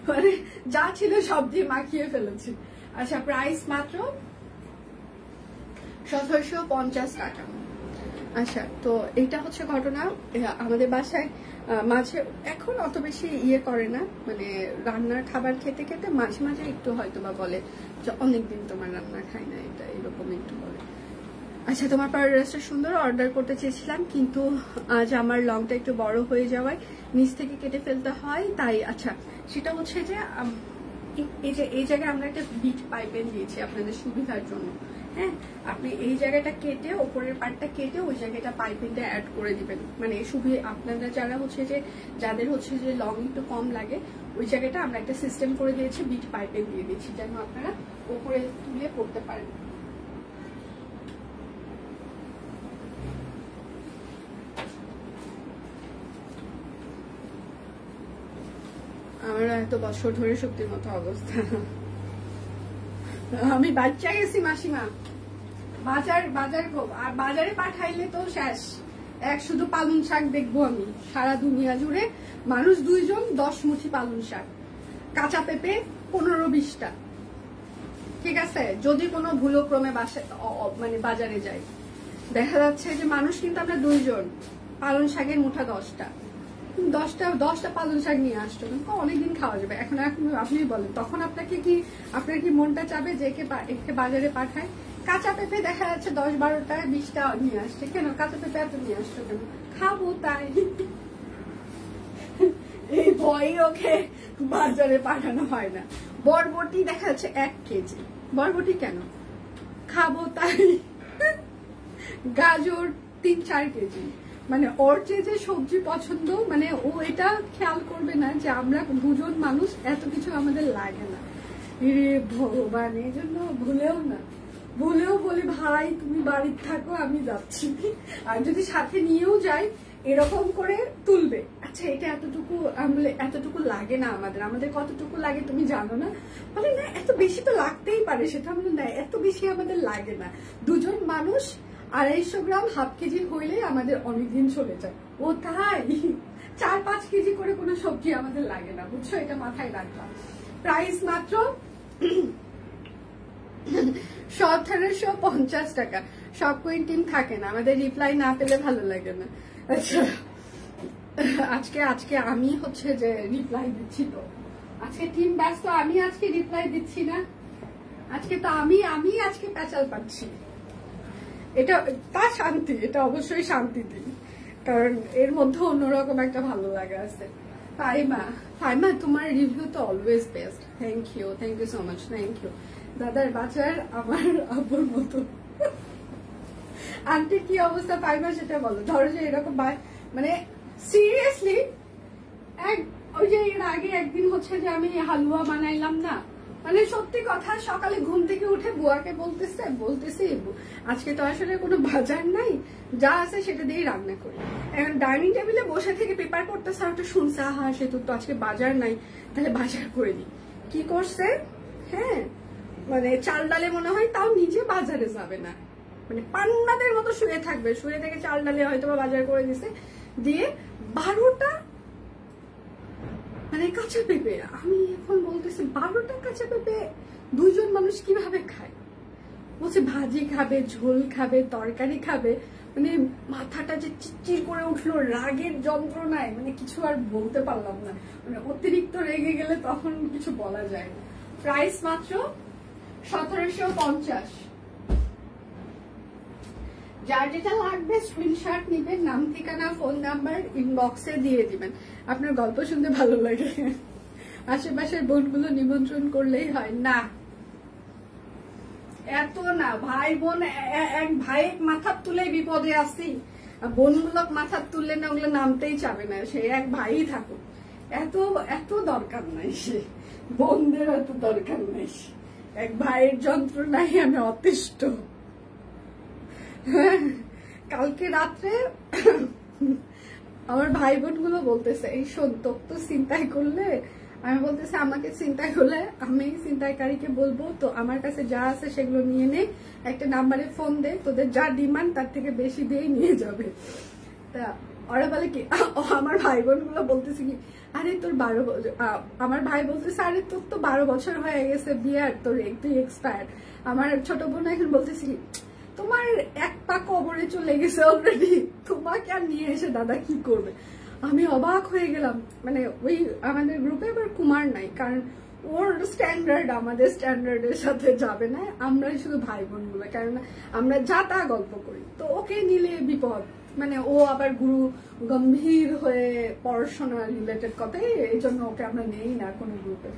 মানে যা ছিল সব দিয়ে মাখিয়ে ফেলেছি। আচ্ছা, প্রাইস মাত্র 1750 টাকা। আচ্ছা, তো এটা হচ্ছে ঘটনা। আমাদের বাসায় মাঝে এখন অত বেশি করে না, মানে রান্নার খাবার খেতে খেতে মাঝে মাঝে একটু হয়তো বা বলে যে অনেকদিন তোমার রান্না খাই না, এটা এরকম একটু বলে। আচ্ছা, তোমার প্যারাডাইসটা সুন্দর, অর্ডার করতে চেয়েছিলাম কিন্তু আজ আমার লংটা একটু বড় হয়ে যাওয়ায় নিচ থেকে কেটে ফেলতে হয়, তাই। আচ্ছা, সেটা হচ্ছে যে এই জায়গায় আমরা একটা বিট পাইপেন দিয়েছি আপনাদের সুবিধার জন্য। হ্যাঁ, আপনি এই জায়গাটা কেটে, ওপরের পার্টটা কেটে ওই জায়গাটা পাইপেনটা অ্যাড করে দিবেন, মানে সুবিধা আপনারা যারা হচ্ছে যে যাদের হচ্ছে যে লং একটু কম লাগে, ওই জায়গাটা আমরা একটা সিস্টেম করে দিয়েছি, বিট পাইপেন দিয়ে দিয়েছি যেন আপনারা ওপরে তুলে পড়তে পারেন। আমার এত বছর ধরে সত্যির মতো অবস্থা, আমি বাচ্চা গেছি মাসিমা, বাজার আর বাজারে পাঠাইলে তো শেষ, শুধু পালং শাক দেখবো আমি সারা দুনিয়া জুড়ে, মানুষ 2 জন 10 মুঠি পালং শাক, কাঁচা পেঁপে 15-20টা, ঠিক আছে? যদি কোনো ভুলক্রমে মানে বাজারে যাই, দেখা যাচ্ছে যে মানুষ কিন্তু আমরা 2 জন, পালং শাকের মুঠা 10টা, 10টা পালং শাক নিয়ে আসছো, অনেকদিন খাওয়া যাবে। এখন আপনি বলেন, তখন আপনার কি মনটা চাবে যে একে বাজারে পাঠায়? কাঁচা পেঁপে দেখা যাচ্ছে 10-12টা 20টা নিয়ে আসছে, কেন কাঁচা পেঁপে এত নিয়ে আসছো কেন? খাবো তাই, এই ভয়ে ওকে বাজারে পাঠানো হয় না। বরবটি দেখা যাচ্ছে 1 কেজি, বরবটি কেন? খাবো তাই। গাজর 3-4 কেজি, মানে ওর যে সবজি পছন্দ, মানে ও এটা খেয়াল করবে না যে আমরা 2জন মানুষ, এত কিছু আমাদের লাগে না। রে ভগবান, এই জন্য ভুলেও বলি ভাই তুমি বাড়িতে থাকো, আমি যাচ্ছি। আর যদি সাথে নিয়েও যাই, এরকম করে তুলবে, আচ্ছা এটা এতটুকু লাগে না, আমাদের কতটুকু লাগে তুমি জানো না? বলে না এত বেশি তো লাগতেই পারে, সেটা আমরা না, এত বেশি আমাদের লাগে না। 2জন মানুষ 250 গ্রাম, হাফ কেজি হইলে আমাদের অনেকদিন চলে যায়। ও তাই 4-5 কেজি করে কোনো সবজি আমাদের লাগে না, বুঝছো? এটা মাথায় রাখলাম। প্রাইস মাত্র 1750 টাকা। সব কোয়েন টিম থাকে না, আমাদের রিপ্লাই না পেলে ভালো লাগে না। আচ্ছা, আজকে আমি হচ্ছে যে রিপ্লাই দিচ্ছি, তো আজকে টিম ব্যস্ত, আমি আজকে রিপ্লাই দিচ্ছি না। আজকে তো আমি আজকে প্যাচাল পাচ্ছি। এটা তা শান্তি, এটা অবশ্যই শান্তি দিন, কারণ এর মধ্যে অন্যরকম একটা ভালো লাগা আছে। ফাইমা তোমার রিভিউ তো always best, thank you so much, thank you. দাদার বাচ্চার আমার আব্বুর মতো। আন্টির কি অবস্থা ফাইমা সেটা বলো। ধরো যে এরকম মানে সিরিয়াসলি ওই যে এর আগে একদিন হচ্ছে যে আমি হালুয়া বানাইলাম না, মানে সত্যি কথা, সকালে ঘুম থেকে উঠে বুয়াকে বলতেছি আজকে তো আসলে কোনো বাজার নাই, যা আছে সেটা দিয়েই রান্না করি। এখন ডাইনিং টেবিলে বসে থেকে পেপার পড়তেছে, আর একটা শুনছে হ্যাঁ সে তো আজকে বাজার নাই, তাহলে বাজার করে দিই। কি করছে, হ্যাঁ মানে চাল ডালে মনে হয় তাও নিজে বাজারে যাবে না, মানে পান্নাদের মতো শুয়ে থাকবে, শুয়ে থেকে চাল ডালে হয়তো বাজার করে দিছে, দিয়ে 12টা মানে কাঁচা পেঁপে। আমি এখন বলতেছি 12টা কাঁচা পেঁপে 2জন মানুষ কিভাবে খায়? বলছে ভাজি খাবে, ঝোল খাবে, তরকারি খাবে। মানে মাথাটা যে চিচির করে উঠলো রাগের যন্ত্রণায়, মানে কিছু আর বলতে পারলাম না, মানে অতিরিক্ত রেগে গেলে তখন কিছু বলা যায় না। প্রাইস মাত্র 1750। যার যেটা লাগবে স্ক্রিনশট নিবেন, নাম ঠিকানা ফোন নাম্বার ইনবক্সে দিয়ে দিবেন। আপনার গল্প শুনতে ভালো লাগে, আশেপাশের বোনগুলো নিমন্ত্রণ করলেই হয় না, এত না। ভাই বোন এক ভাই মাথা তুলে বিপদে আসি, বোনগুলো মাথা তুললে না, ওগুলো নামতেই চাবে না, সে এক ভাই থাকুক, এত দরকার নাই, সে বোনদের এত দরকার নাই, এক ভাইয়ের যন্ত্রণাই আমি অতিষ্ঠ। কালকে রাত্রে আমার ভাই বোন গুলো বলতেছে এই শোন তোর তো চিন্তাই করলে, আমি বলতেছি আমাকে চিন্তাই করলে আমি চিন্তাইকারীকে বলবো তো আমার কাছে যা আছে সেগুলো নিয়ে নে, একটা নাম্বারে ফোন দে, তোদের যা ডিমান্ড তার থেকে বেশি দিয়েই নিয়ে যাবে। তা ওরা বলে কি, আমার ভাই বোন গুলো বলতেছে কি আরে তোর 12 বছর, আমার ভাই বলতেছে আরে তোর তো 12 বছর হয়ে গেছে বিয়ার, তোর তুই এক্সপায়ার। আমার ছোট বোন এখন বলতেছি তোমার এক পা কবরে চলে গেছে অলরেডি, তোমাকে আর নিয়ে এসে দাদা কি করবে। আমি অবাক হয়ে গেলাম, মানে ওই আমাদের গ্রুপে আবার কুমার নাই, কারণ ওর স্ট্যান্ডার্ড আমাদের স্ট্যান্ডার্ডের সাথে যাবে না, আমরাই শুধু ভাই বোন গুলো, কারণ আমরা যা তা গল্প করি, তো ওকে নিলে বিপদ, মানে ও আবার গুরু গম্ভীর হয়ে পড়াশোনা রিলেটেড কথাই, এই জন্য ওকে আমরা নেই না কোনো গ্রুপে।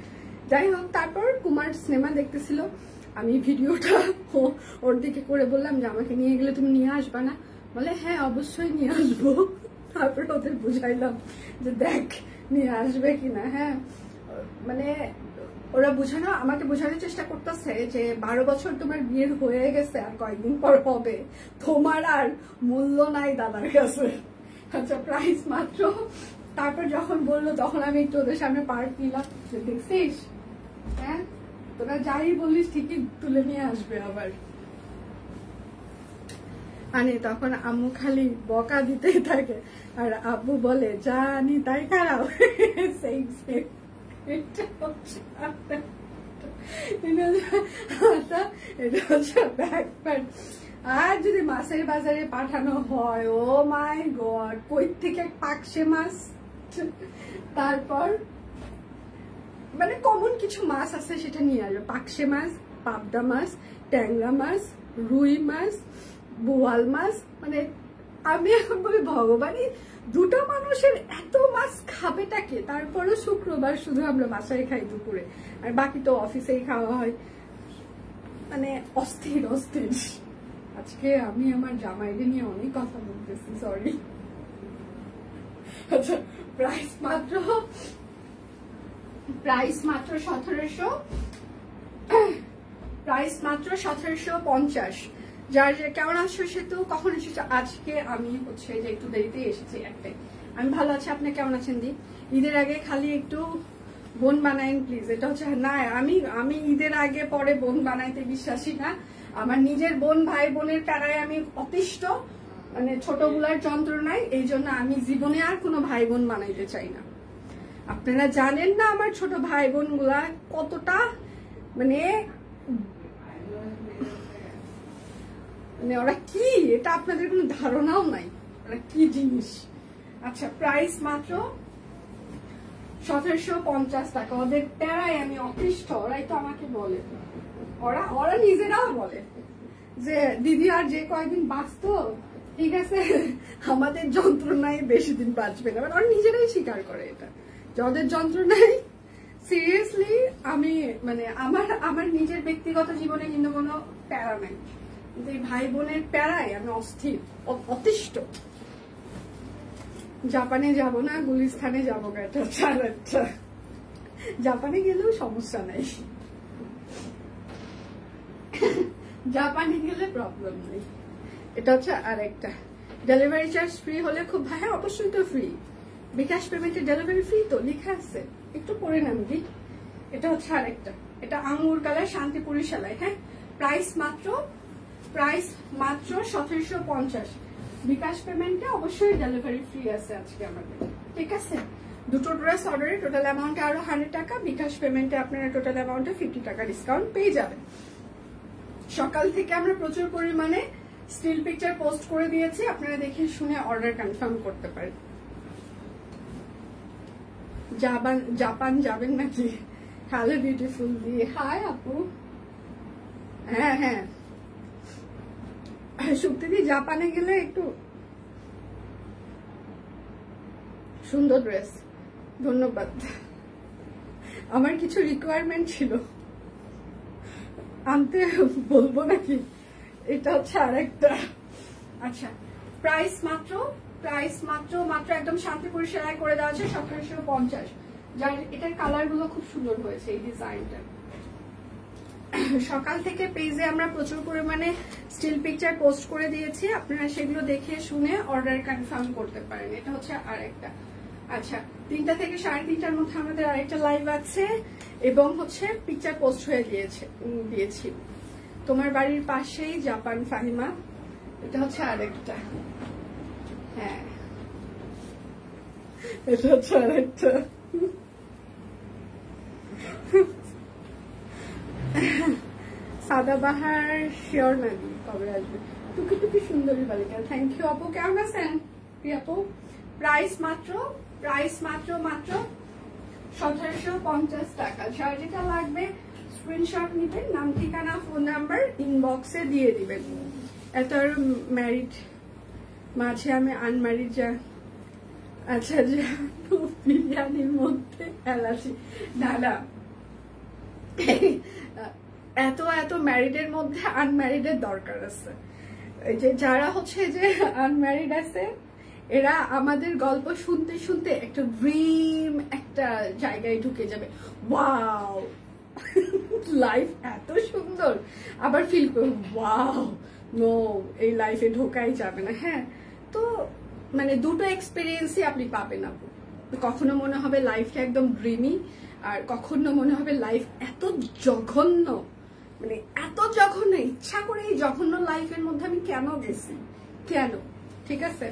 যাই হোক, তারপর কুমার সিনেমা দেখতেছিল, আমি ভিডিওটা ওর দিকে করে বললাম যে আমাকে নিয়ে গেলে তুমি নিয়ে আসবা না? বলে হ্যাঁ অবশ্যই নিয়ে আসবো। তারপর ওদের বুঝাইলাম যে দেখ নিয়ে আসবে কিনা। হ্যাঁ মানে ওরা আমাকে বোঝানোর চেষ্টা করতেছে যে 12 বছর তোমার বিয়ের হয়ে গেছে, আর কয়েকদিন পর হবে, তোমার আর মূল্য নাই দাদার কাছে। আচ্ছা প্রাইস মাত্র। তারপর যখন বললো তখন আমি একটু ওদের সামনে পার্ট নিলাম, দেখছিস হ্যাঁ তোরা যাই বলিস ঠিকই তুলে নিয়ে আসবে আবার। আনে তখন আম্মু খালি বকা দিতেই থাকে, আর আব্বু বলে জানি তাই খারাপ। এটা হচ্ছে ব্যাক প্যান্ট। আর যদি মাছের বাজারে পাঠানো হয়, ও মাই গড, কই থেকে পাকসে মাছ তারপর মানে কমন কিছু মাছ আছে সেটা নিয়ে আসবে, পাকশে মাছ, পাবদা মাছ, ট্যাংরা মাছ, রুই মাছ, বোয়াল মাছ। মানে আমি এখন বলি ভগবানই, দুটো মানুষের এত মাছ খাবেটাকে। তারপরে শুক্রবার শুধু আমরা বাসায় খাই দুপুরে, আর বাকি তো অফিসেই খাওয়া হয়। মানে অস্থির অস্থির। আজকে আমি আমার জামাইকে নিয়ে অনেক কথা বলতেছি, সরি। আচ্ছা, প্রাইস মাত্র 1700, প্রাইস মাত্র 1750। যার কেমন আছো সে তো কখন এসেছো? আজকে আমি হচ্ছে যে একটু দেরিতে এসেছি একটাই। আমি ভালো আছি, আপনি কেমন আছেন দি? ঈদের আগে খালি একটু বোন বানাইন প্লিজ। এটা হচ্ছে না, আমি ঈদের আগে পরে বোন বানাইতে বিশ্বাসী না। আমার নিজের বোন ভাই বোনের প্যারায় আমি অতিষ্ঠ, মানে ছোটগুলার যন্ত্রণায়। এই জন্য আমি জীবনে আর কোনো ভাই বোন বানাইতে চাই না। আপনারা জানেন না আমার ছোট ভাই বোন গুলা কতটা মানে ওরা কি, এটা আপনাদের কোনো ধারণাও নাই ওরা কি জিনিস। আচ্ছা, প্রাইস মাত্র 1750 টাকা। ওদের প্যারায় আমি অতিষ্ঠ, ওরাই তো আমাকে বলে, ওরা নিজেরাও বলে যে দিদি আর যে কয়েকদিন বাঁচতো, ঠিক আছে, আমাদের যন্ত্রণায় বেশি দিন বাঁচবে না। ওরা নিজেরাই স্বীকার করে এটা, যে ওদের যন্ত্রণায়। সিরিয়াসলি আমি মানে আমার নিজের ব্যক্তিগত জীবনে কিন্তু কোনো প্যারা নাই, কিন্তু এই ভাই বোনের প্যারায় আমি অস্থির, অতিষ্ঠ। জাপানে যাব না, গুলিস্তানে যাবো, এটা হচ্ছে জাপানে গেলেও সমস্যা নাই, জাপানে গেলে প্রবলেম নেই। এটা হচ্ছে আরেকটা। ডেলিভারি চার্জ ফ্রি হলে খুব, হ্যাঁ অবশ্যই তো ফ্রি। বিকাশ পেমেন্টে ডেলিভারি ফ্রি তো লেখা আছে, একটু পরে নাম দি। এটা হচ্ছে আরেকটা, এটা আঙ্গুর কালার শান্তিপুরি সেলাই। হ্যাঁ, প্রাইস মাত্র 1750। বিকাশ পেমেন্টে অবশ্যই ডেলিভারি ফ্রি আছে আজকে আমাদের, ঠিক আছে। দুটো ড্রেস অর্ডারে টোটাল অ্যামাউন্টে আরো 100 টাকা, বিকাশ পেমেন্টে আপনারা টোটাল অ্যামাউন্টে 50 টাকা ডিসকাউন্ট পেয়ে যাবেন। সকাল থেকে আমরা প্রচুর পরিমাণে স্টিল পিকচার পোস্ট করে দিয়েছি, আপনারা দেখে শুনে অর্ডার কনফার্ম করতে পারেন। জাপান যাবেন নাকি? হ্যালো বিউটিফুল দিয়ে হাই আপু। হ্যাঁ হ্যাঁ, সুপ্তিদি জাপানে গেলে একটু সুন্দর ড্রেস, ধন্যবাদ। আমার কিছু রিকোয়ারমেন্ট ছিল আনতে, বলবো নাকি? এটা হচ্ছে আরেকটা। আচ্ছা, প্রাইস মাত্র একদম শান্তিপুরি সেলাই করে দেওয়া আছে 1750। যার এটার কালার গুলো খুব সুন্দর হয়েছে, এই ডিজাইনটা। সকাল থেকে পেজে আমরা প্রচুর পরিমাণে স্টিল পিকচার পোস্ট করে দিয়েছি, আপনারা সেগুলো দেখে শুনে অর্ডার কনফার্ম করতে পারেন। এটা হচ্ছে আরেকটা। আচ্ছা, 3টা থেকে 3:30টার মধ্যে আমাদের আরেকটা লাইভ আছে, এবং হচ্ছে পিকচার পোস্ট হয়ে দিয়েছি। তোমার বাড়ির পাশেই জাপান ফাহিমা। এটা হচ্ছে আরেকটা। হ্যাঁ, এটা হচ্ছে আরেকটা। সাদাবাহার শিওর নাকি কবে আসবে? টুকি টুকি সুন্দরী বালিকা। থ্যাংক ইউ আপু, কেমন আছেন আপু? প্রাইস মাত্র 1750 টাকা। যার যেটা লাগবে স্ক্রিনশট নিবেন, নাম ঠিকানা ফোন নাম্বার ইনবক্সে দিয়ে দিবেন। এত ম্যারিড মাঝে আমি আনম্যারিড যা। আচ্ছা, বিরিয়ানির মধ্যে এলাচি না, এত ম্যারিডের মধ্যে আনম্যারিডের দরকার আছে। এই যে যারা হচ্ছে যে আনম্যারিড আছে, এরা আমাদের গল্প শুনতে শুনতে একটা ড্রিম একটা জায়গায় ঢুকে যাবে। ওয়াও, লাইফ এত সুন্দর, আবার ফিল করব ওয়াও নো, এই লাইফে ঢোকাই যাবে না। হ্যাঁ, তো মানে দুটো এক্সপিরিয়েন্সই আপনি পাবেন আপু। কখনো মনে হবে লাইফটা একদম ড্রিমি, আর কখনো মনে হবে লাইফ এত জঘন্য, মানে এত জঘন্য, ইচ্ছা করে এই জঘন্য লাইফের মধ্যে আমি কেন গেছি, কেন? ঠিক আছে,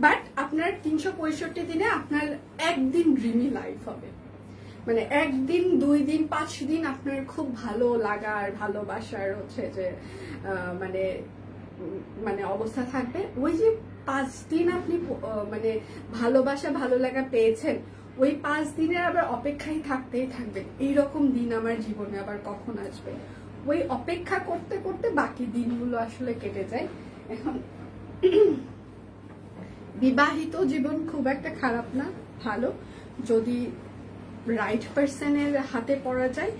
বাট আপনার 365 দিনে আপনার একদিন ড্রিমি লাইফ হবে, মানে একদিন 2 দিন 5 দিন আপনার খুব ভালো লাগার ভালোবাসার হচ্ছে যে মানে অবস্থা থাকবে। ওই যে 5 দিন আপনি মানে ভালোবাসা ভালো লাগা পেয়েছেন, ওই 5 দিনের আবার অপেক্ষায় থাকতেই থাকবেন। এইরকম দিন আমার জীবনে আবার কখন আসবে, ওই অপেক্ষা করতে করতে বাকি দিনগুলো আসলে কেটে যায়। এখন বিবাহিত জীবন খুব একটা খারাপ না, ভালো, যদি রাইট পার্সনের হাতে পড়া যায়,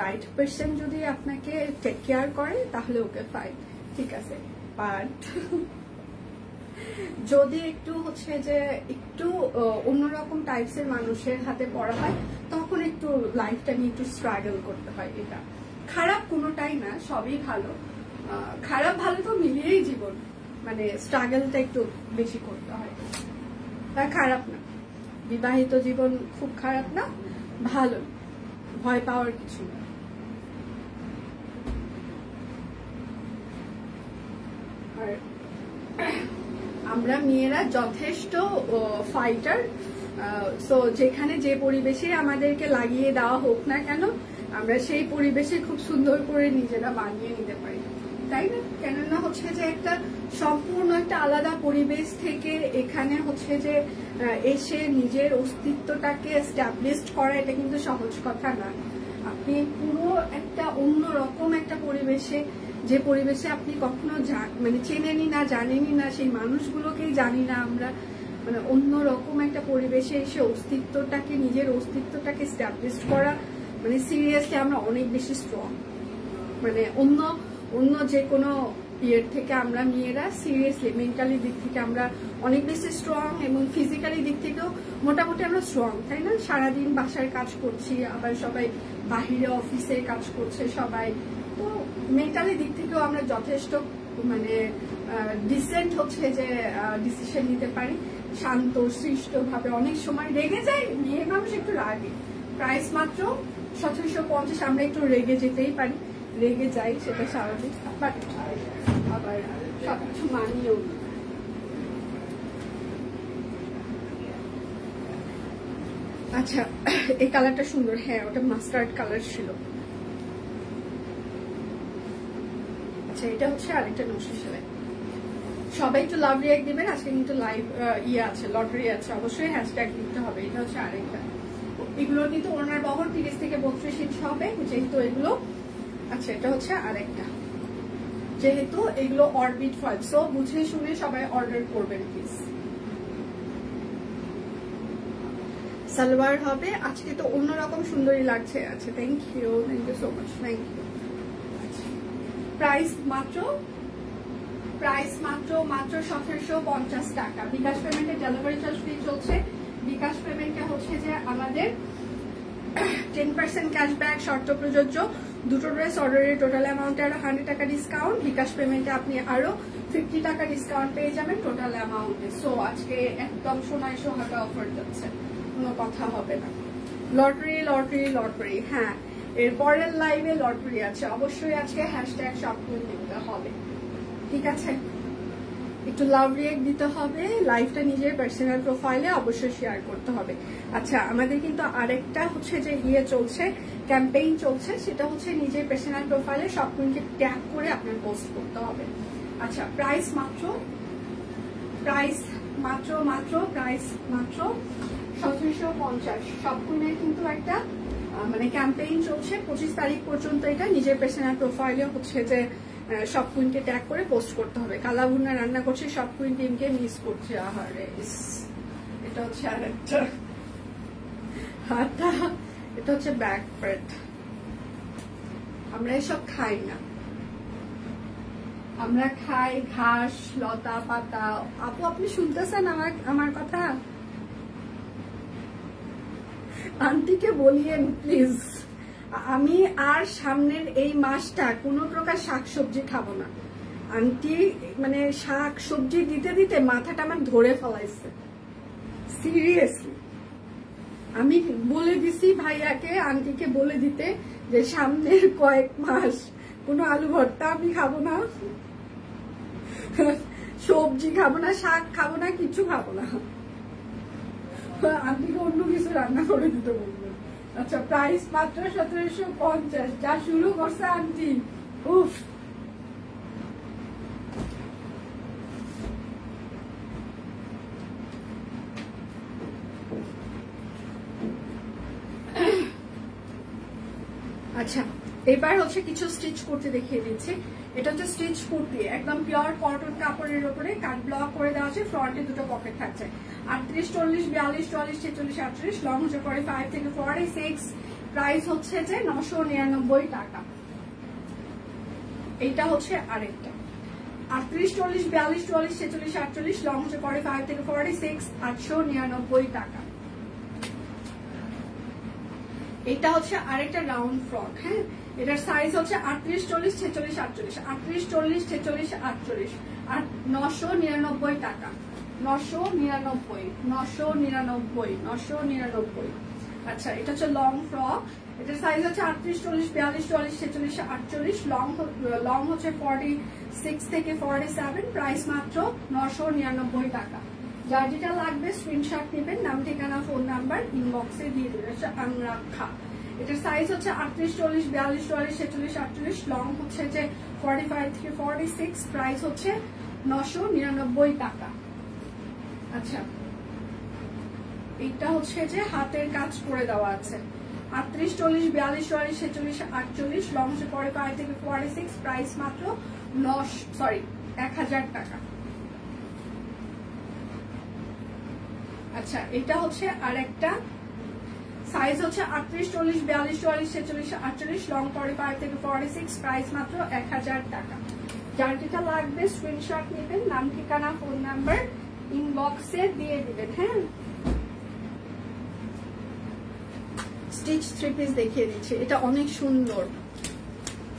রাইট পার্সন যদি আপনাকে টেক কেয়ার করে তাহলে ওকে ফাইন, ঠিক আছে। বাট যদি একটু হচ্ছে যে একটু অন্যরকম টাইপসের মানুষের হাতে পড়া হয়, তখন একটু লাইফটা নিয়ে একটু স্ট্রাগল করতে হয়। এটা খারাপ কোনোটাই না, সবই ভালো, খারাপ ভালো তো মিলিয়েই জীবন, মানে স্ট্রাগলটা একটু বেশি করতে হয়। তা খারাপ না, বিবাহিত জীবন খুব খারাপ না, ভালো, ভয় পাওয়ার কিছু না। আর আমরা মেয়েরা যথেষ্ট ফাইটার, সো যেখানে যে পরিবেশে আমাদেরকে লাগিয়ে দেওয়া হোক না কেন, আমরা সেই পরিবেশে খুব সুন্দর করে নিজেরা বানিয়ে নিতে পারি, তাই না? কেননা হচ্ছে যে একটা সম্পূর্ণ একটা আলাদা পরিবেশ থেকে এখানে হচ্ছে যে এসে নিজের অস্তিত্বটাকে এস্টাবলিশড করা, এটা কিন্তু সহজ কথা না। আপনি পুরো একটা অন্যরকম একটা পরিবেশে, যে পরিবেশে আপনি কখনো মানে চেনেনি না, জানেনি না, সেই মানুষগুলোকেই জানি না আমরা, মানে অন্যরকম একটা পরিবেশে এসে অস্তিত্বটাকে, নিজের অস্তিত্বটাকে এস্টাবলিশড করা, মানে সিরিয়াসলি আমরা অনেক বেশি স্ট্রং, মানে অন্য যে কোনো ইয়ের থেকে আমরা মেয়েরা সিরিয়াসলি মেন্টালি দিক থেকে আমরা অনেক বেশি স্ট্রং, এবং ফিজিক্যালি দিক থেকেও মোটামুটি আমরা স্ট্রং, তাই না? সারাদিন বাসার কাজ করছি, আবার সবাই বাহিরে অফিসে কাজ করছে সবাই, তো মেন্টালি দিক থেকেও আমরা যথেষ্ট মানে ডিসেন্ট হচ্ছে যে ডিসিশন নিতে পারি, শান্ত সৃষ্ট ভাবে। অনেক সময় রেগে যায়, মেয়ে মানুষ একটু রাগে, প্রাইস মাত্র 1750, আমরা একটু রেগে যেতেই পারি, রেগে যাই, সেটা স্বাভাবিক, বাট আবার সবকিছু মানিয়েও। আচ্ছা, এই কালারটা সুন্দর, হ্যাঁ ওটা মাস্টার্ড কালার ছিল। আচ্ছা, এটা হচ্ছে আরেকটা নকশি সেলাই। সবাই একটু লাভ রিঅ্যাক্ট দিবেন, আজকে কিন্তু লাইভ ইয়ে আছে, লটারি আছে, অবশ্যই হ্যাশট্যাগ দিতে হবে। এটা হচ্ছে আরেকটা, এগুলো কিন্তু ওনার বহর 30 থেকে 32 ইঞ্চ হবে যেহেতু এগুলো। আচ্ছা, এটা হচ্ছে আরেকটা, যেহেতু এগুলো অরবিট ফয়েল, সো বুঝে শুনে সবাই অর্ডার করবেন প্লিজ। সালোয়ার হবে, আজকে তো অন্যরকম সুন্দরী লাগছে। আচ্ছা, thank you so much, thank you. Price মাত্র 1750 টাকা। বিকাশ পেমেন্টে ডেলিভারি চার্জ ফ্রি চলছে। বিকাশ পেমেন্টে হচ্ছে যে আমাদের 10% ক্যাশব্যাক শর্ত প্রযোজ্য। দুটো ড্রেস অর্ডারের টোটাল অ্যামাউন্টে আরো 100 টাকা ডিসকাউন্ট। বিকাশ পেমেন্টে আপনি আরো 50 টাকা ডিসকাউন্ট পেয়ে যাবেন টোটাল অ্যামাউন্টে। সো আজকে একদম সোনায় সোহাগা অফার যাচ্ছে, কোনো কথা হবে না। লটারি লটারি লটারি, হ্যাঁ এর পরের লাইভে লটারি আছে, অবশ্যই আজকে হ্যাশট্যাগ শপিং দিতে হবে, ঠিক আছে? একটু লাভ রিঅ্যাক্ট দিতে হবে, লাইভটা নিজের পার্সোনাল প্রোফাইলে অবশ্যই শেয়ার করতে হবে। আচ্ছা, আমাদের কিন্তু আরেকটা হচ্ছে যে ইয়ে চলছে, ক্যাম্পেইন চলছে, সেটা হচ্ছে নিজের পার্সোনাল প্রোফাইলে শপিংকে ট্যাগ করে আপনার পোস্ট করতে হবে। আচ্ছা, প্রাইস মাত্র 1750। শপিংয়ের কিন্তু একটা মানে ক্যাম্পেইন চলছে 25 তারিখ পর্যন্ত। এটা নিজের পার্সোনাল প্রোফাইলে হচ্ছে যে সব কুইনকে ট্যাগ করে পোস্ট করতে হবে। কালা ভুনা রান্না করছে, সব কুইন টিমকে মিস করছে। আহারে, এটা হচ্ছে আরেকটা হাতা, এটা হচ্ছে ব্যাক প্যাড। আমরা এসব খাই না, আমরা খাই ঘাস, লতা পাতা। আপু, আপনি শুনতেছেন আমার কথা? আন্টিকে বলিয়েন প্লিজ, আমি আর সামনের এই মাসটা কোনো প্রকার শাকসবজি খাবো না। আন্টি মানে শাক সবজি দিতে দিতে মাথাটা আমার ধরে ফেলাইছে, সিরিয়াসলি। আমি বলে দিছি ভাইয়াকে, আন্টিকে বলে দিতে যে সামনের কয়েক মাস কোনো আলু ভর্তা আমি খাবো না, সবজি খাবো না, শাক খাবো না, কিছু খাবো না। আন্টিকে অন্য কিছু রান্না করে দিতে বলবো। আচ্ছা, প্রাইস মাত্র 1750। যা শুরু করছে আন্টি, উফ। আচ্ছা, এবার হচ্ছে কিছু স্টিচ কুর্তি দেখিয়ে দিচ্ছি। এটা হচ্ছে স্টিচ কুর্তি, একদম পিওর কটন কাপড়ের উপরে কাট ব্লক করে দেওয়া আছে, ফ্রন্টে দুটো পকেট থাকছে। 38, 40, 42, 44, 46, 48, লং হচ্ছে 45 থেকে 46, প্রাইস হচ্ছে যে 999 টাকা। এইটা হচ্ছে আরেকটা 38, 40, 42, 44, 46, 48, লং হচ্ছে 45 থেকে 46, 899 টাকা। এটা হচ্ছে আরেকটা রাউন্ড ফ্রক, হ্যাঁ, এটার সাইজ হচ্ছে 38, 40, 46, 48, 38, 40, 46, 48, আর 999 টাকা। 999, 999, 999। আচ্ছা, এটা হচ্ছে লং ফ্রক, এটার সাইজ হচ্ছে 38, 40, 42, 44, 46, 48, লং হচ্ছে 46 থেকে 47, প্রাইস মাত্র 999 টাকা। যার যেটা লাগবে স্ক্রিনশট নেবেন, নাম ঠিকানা ফোন নাম্বার ইনবক্সে দিয়ে দেবেন। আমরাখা, এটার সাইজ হচ্ছে 38, 40, 42, 44, 46, 48, লং হচ্ছে যে 45 থেকে 46, প্রাইস হচ্ছে 999 টাকা। আচ্ছা, এটা হচ্ছে যে হাতের কাজ করে দেওয়া আছে, 38, 40, 42, 44, 46, 48, লং হচ্ছে 45 থেকে 46, প্রাইস মাত্র 1000 টাকা। আচ্ছা, এটা হচ্ছে আরেকটা, সাইজ হচ্ছে 38, 40, 42, 44, 46, 48, লং 45 থেকে 46, প্রাইস মাত্র 1000 টাকা। যার যেটা লাগবে স্ক্রিনশট নেবেন, নাম ঠিকানা ফোন নাম্বার ইনবক্সে দিয়ে দিবেন। হ্যাঁ, স্টিচ থ্রি পিস দেখিয়ে দিচ্ছি, এটা অনেক সুন্দর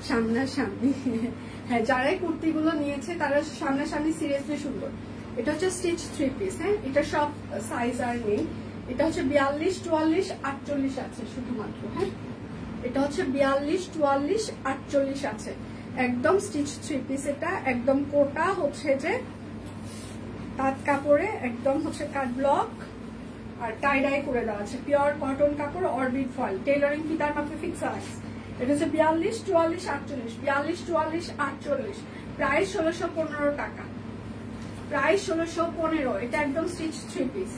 সামনাসামনি। হ্যাঁ, যারাই কুর্তিগুলো নিয়েছে তারা সামনাসামনি সিরিয়াসলি সুন্দর। এটা হচ্ছে স্টিচ থ্রি পিস, হ্যাঁ, এটা সব সাইজ আর নেই। এটা হচ্ছে 42, 44, 48 আছে শুধুমাত্র। হ্যাঁ, এটা হচ্ছে 42, 44, 48 আছে, একদম স্টিচ থ্রি পিস। এটা একদম কোটা হচ্ছে যে তাঁত কাপড়ে, একদম হচ্ছে কাট ব্লক আর টাই ডাই করে দেওয়া আছে, পিওর কটন কাপড়, অরবিট ফয়েল, টেইলরিং ফিতার মাপে ফিক্স আছে। এটা হচ্ছে 42, 44, 48, 42, 44, 48, প্রাইস 1615 টাকা। প্রাইস 1615। এটা একদম স্টিচ থ্রি পিস।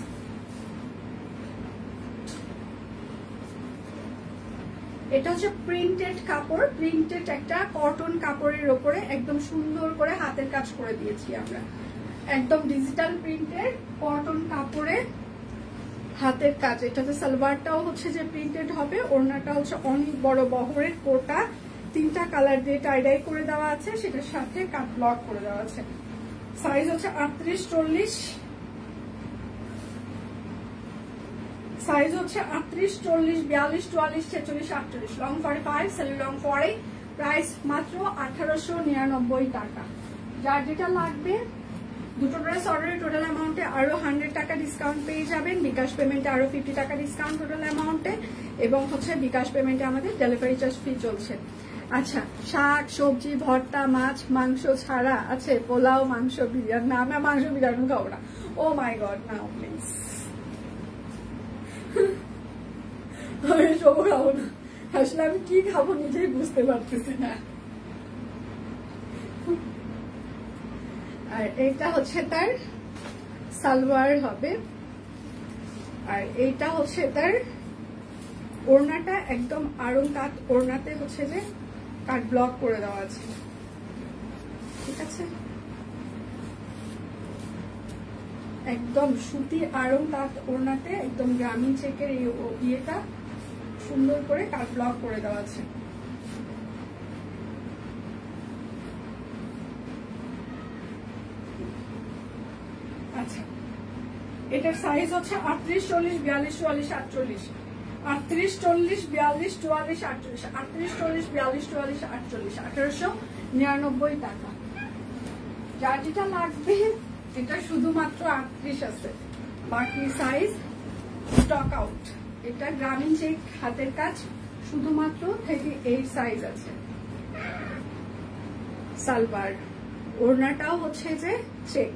এটা হচ্ছে প্রিন্টেড কাপড়, প্রিন্টেড একটা কটন কাপড়ের ওপরে একদম সুন্দর করে হাতের কাজ করে দিয়েছি আমরা, একদম ডিজিটাল প্রিন্টেড কটন কাপড়ে হাতের কাজ। এটাতে সালোয়ারটাও হচ্ছে যে প্রিন্টেড হবে, ওড়নাটা হচ্ছে অনেক বড় বহরের কোটা, 3টা কালার দিয়ে টাই ডাই করে দেওয়া আছে, সেটার সাথে কাট ব্লক করে দেওয়া আছে। সাইজ হচ্ছে 38, 40, সাইজ হচ্ছে 38, 40, 42, 44, 46, 48, লং 45, সেল লং 40, প্রাইস মাত্র 1899 টাকা। যার যেটা লাগবে, দুটো ড্রেস অর্ডারের টোটাল অ্যামাউন্টে আরো 100 টাকা ডিসকাউন্ট পেয়ে যাবেন, বিকাশ পেমেন্টে আরো 50 টাকা ডিসকাউন্ট টোটাল অ্যামাউন্টে, এবং হচ্ছে বিকাশ পেমেন্টে আমাদের ডেলিভারি চার্জ ফ্রি চলছে। আচ্ছা, শাক সবজি ভর্তা মাছ মাংস ছাড়া আছে পোলাও, মাংস বিরিয়ানি। না, আমি মাংস বিরিয়ানি খাবো না, ও মাই গড, না প্লিজ, আমি সব খাবো না। আসলে আমি কি খাবো নিজেই বুঝতে পারতেছি না। আর এটা হচ্ছে তার সালোয়ার হবে, আর এইটা হচ্ছে তার ওড়নাটা, একদম আরং কাট ওড়নাতে হচ্ছে যে কাট ব্লক করে দেওয়া আছে, ঠিক আছে, একদম সুতি আরং কাট ওড়নাতে একদম গ্রামীণ চেকের এই ইয়েটা সুন্দর করে কাট ব্লক করে দেওয়া আছে। আচ্ছা, এটার সাইজ হচ্ছে 38, 40, 42, 44, 48, 38, 40, 42, 44, 48, 38, 40, 42, 44, 48, 1899 টাকা। যার যেটা লাগবে, এটা শুধুমাত্র 38 আছে, বাকি সাইজ স্টক আউট। এটা গ্রামীণ চেক হাতের কাজ, শুধুমাত্র 38 সাইজ আছে। সালোয়ার ওড়নাটাও হচ্ছে যে চেক।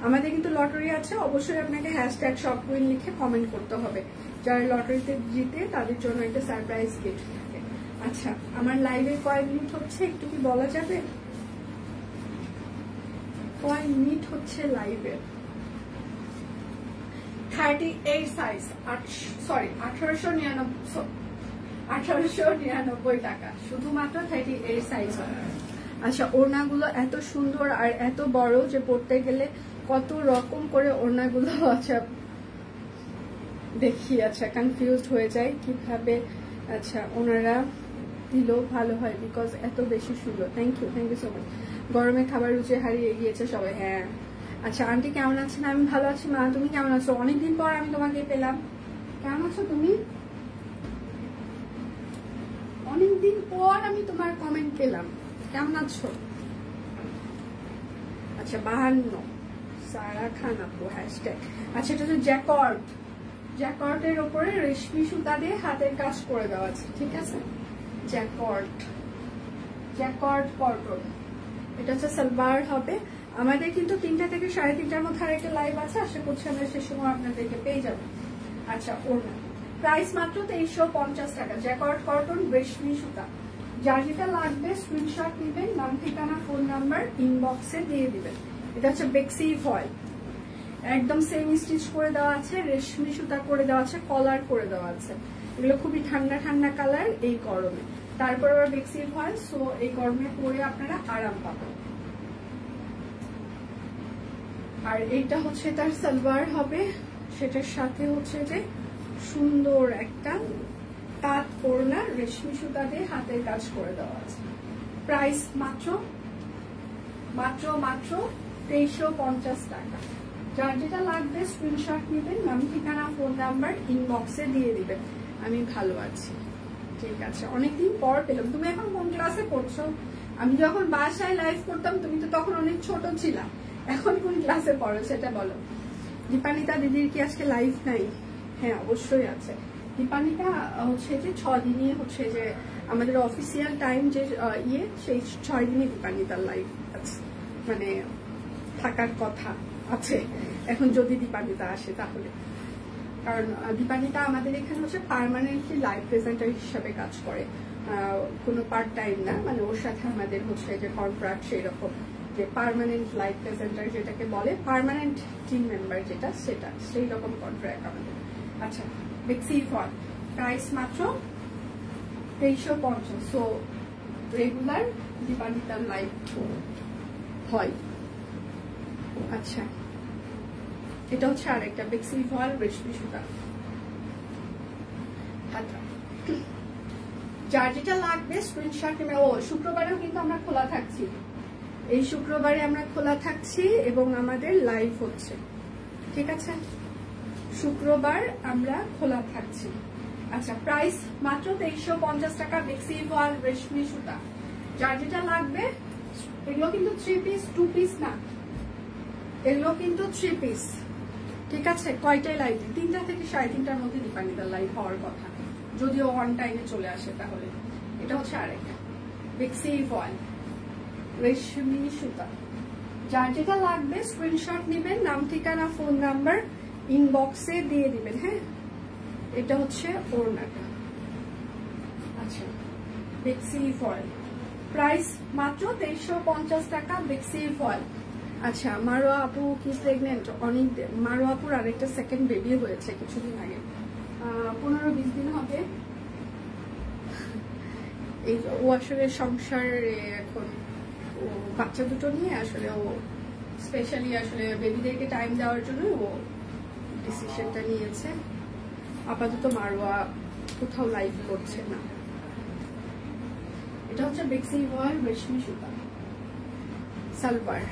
আমাদের কিন্তু লটারি আছে, অবশ্যই আপনাকে হ্যাশট্যাগ শপকুইন লিখে কমেন্ট করতে হবে। যারা লটারিতে জিতে তাদের জন্য একটা সারপ্রাইজ গিফট থাকে। আচ্ছা, আমার লাইভে কয় মিনিট হচ্ছে একটু কি বলা যাবে? কয় মিনিট হচ্ছে লাইভে? 38 সাইজ, 1899 1899 টাকা, শুধুমাত্র 38 সাইজ হয়। আচ্ছা, ওড়নাগুলো এত সুন্দর আর এত বড় যে পরতে গেলে কত রকম করে ওড়নাগুলো আচ্ছা দেখি, আচ্ছা কনফিউজড হয়ে যায় কিভাবে আচ্ছা ওনারা দিলেও ভালো হয়, বিকজ এত বেশি সুন্দর। Thank you so much. গরমে খাবার রুচি হারিয়ে গিয়েছে সবাই। হ্যাঁ, আচ্ছা আন্টি কেমন আছেন? আমি ভালো আছি মা, তুমি কেমন আছো? অনেকদিন পর আমি তোমাকে পেলাম। কেমন আছো তুমি? অনেকদিন পর আমি তোমার কমেন্ট পেলাম, কেমন আছো? আচ্ছা 52 সারা খান আপু হ্যাশট্যাগ। আচ্ছা এটা হচ্ছে জ্যাকর্ড, জ্যাকর্ডের উপরে রেশমি সুতা দিয়ে হাতের কাজ করে দেওয়া আছে, ঠিক আছে? জ্যাকর্ড, জ্যাকর্ড কটন। এটা হচ্ছে সালোয়ার হবে। আমাদের কিন্তু 3টা থেকে 3:30টার মধ্যে আরেকটা লাইভ আছে, আশা করছি আমরা সে সময় আপনাদেরকে পেয়ে যাবো। আচ্ছা ওড়না প্রাইস মাত্র 2350 টাকা, জ্যাকর্ড কটন রেশমি সুতা। যার যেটা লাগবে স্ক্রিনশট নেবেন, নাম ঠিকানা ফোন নাম্বার ইনবক্সে দিয়ে দিবেন। এটা হচ্ছে বেক্সি ফয়েল, একদম সেম স্টিচ করে দেওয়া আছে, রেশমি সুতা করে দেওয়া আছে, কলার করে দেওয়া আছে। এগুলো খুবই ঠান্ডা ঠান্ডা কালার এই গরমে। তারপর আবার বেক্সি ফয়েল, সো এই গরমে পরে আপনারা আরাম পাবেন। আর এইটা হচ্ছে তার সালোয়ার হবে, সেটার সাথে হচ্ছে যে সুন্দর একটা তাঁত ওড়না রেশমি সুতা দিয়ে হাতের কাজ করে দেওয়া আছে। প্রাইস মাত্র 2350 টাকা। যার যেটা লাগবে স্ক্রিনশট নেবেন, নাম ঠিকানা ফোন নাম্বার ইনবক্সে দিয়ে দিবেন। আমি ভালো আছি, ঠিক আছে, অনেকদিন পর পেলাম। তুমি এখন কোন ক্লাসে পড়ছো? আমি যখন বাসায় লাইভ করতাম তুমি তো তখন অনেক ছোট ছিলা, এখন কোন ক্লাসে পড়ো সেটা বলো। দীপানিতা দিদির কি আজকে লাইভ নাই? হ্যাঁ অবশ্যই আছে। দীপানিতা হচ্ছে যে 6 দিনই হচ্ছে যে আমাদের অফিসিয়াল টাইম যে সেই 6 দিনই দীপানিতার লাইভ আছে, মানে থাকার কথা আছে এখন যদি দীপানিতা আসে তাহলে। কারণ দীপানিতা আমাদের এখানে হচ্ছে পার্মানেন্টলি লাইভ প্রেজেন্টার হিসাবে কাজ করে, কোনো পার্ট টাইম না, মানে ওর সাথে আমাদের হচ্ছে যে কন্ট্রাক্ট সেই রকম, যে পার্মানেন্ট লাইভ প্রেজেন্টার যেটাকে বলে, পার্মানেন্ট টিম মেম্বার যেটা, সেটা সেই রকম কন্ট্রাক্ট আমাদের। আচ্ছা বেক্সি ফয়েল প্রাইস মাত্র 2350। সো রেগুলার দীপানিতার লাইভ হয়। আচ্ছা এটা হচ্ছে আরেকটা বেক্সি ফয়েল রেশমি সুতা। যার যেটা লাগবে স্ক্রিনশট নেবে। ও শুক্রবারেও কিন্তু আমরা খোলা থাকছি, এই শুক্রবারে আমরা খোলা থাকছি এবং আমাদের লাইভ হচ্ছে, ঠিক আছে? শুক্রবার আমরা খোলা থাকছি। আচ্ছা প্রাইস মাত্র 2350 টাকা, বেক্সি ফয়েল রেশমি সুতা। যার যেটা লাগবে, এগুলো কিন্তু 3 পিস 2 পিস না, এগুলো কিন্তু 3 পিস, ঠিক আছে? কয়টাই লাইভ? 3টা থেকে 3:30টার মধ্যে দীপানিতার লাইভ হওয়ার কথা, যদিও অন টাইমে চলে আসে তাহলে। এটা হচ্ছে আরেকটা বেক্সি ফয়েল রেশমি সুতা। যার যেটা লাগবে স্ক্রিনশট নেবেন, নাম ঠিকানা ফোন নাম্বার ইনবক্সে দিয়ে দিবেন। হ্যাঁ এটা হচ্ছে ওড়নাটা। আচ্ছা বেক্সি ফয়েল প্রাইস মাত্র 2350 টাকা, বেক্সি ফয়েল। আচ্ছা মারোয়া আপু কি প্রেগনেন্ট? অনেক, মারোয়া আপুর আরেকটা সেকেন্ড বেবি হয়েছে কিছুদিন আগে, 15-20 দিন হবে। এই ও আসলে সংসারে এখন ও বাচ্চা দুটো নিয়ে আসলে ও স্পেশালি আসলে বেবিদেরকে টাইম দেওয়ার জন্য ও ডিসিশনটা নিয়েছে। আপাতত মারোয়া কোথাও লাইভ করছে না। এটা হচ্ছে বেক্সি ফয়েল রেশমি সুতা সালোয়ার।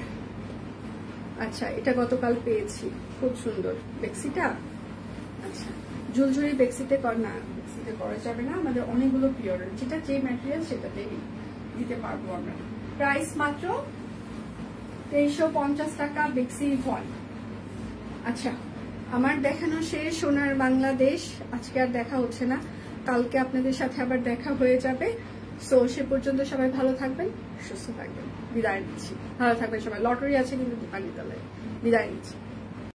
আচ্ছা এটা গতকাল পেয়েছি, খুব সুন্দর বেক্সিটা। আচ্ছা ঝুলঝুরি বেক্সিতে না, বেক্সিতে করা যাবে না, আমাদের অনেকগুলো পিওর, যেটা যে ম্যাটেরিয়াল সেটাতেই দিতে পারবো আমরা। প্রাইস মাত্র 2350 টাকা, বেক্সি ফয়েল। আচ্ছা আমার দেখানো শেষ সোনার বাংলাদেশ, আজকে আর দেখা হচ্ছে না, কালকে আপনাদের সাথে আবার দেখা হয়ে যাবে। সো সে পর্যন্ত সবাই ভালো থাকবেন, সুস্থ থাকবেন, বিদায় নিচ্ছি। ভালো থাকবেন সবাই। লটারি আছে কিন্তু দীপানিতার লাইভ, বিদায় নিচ্ছি।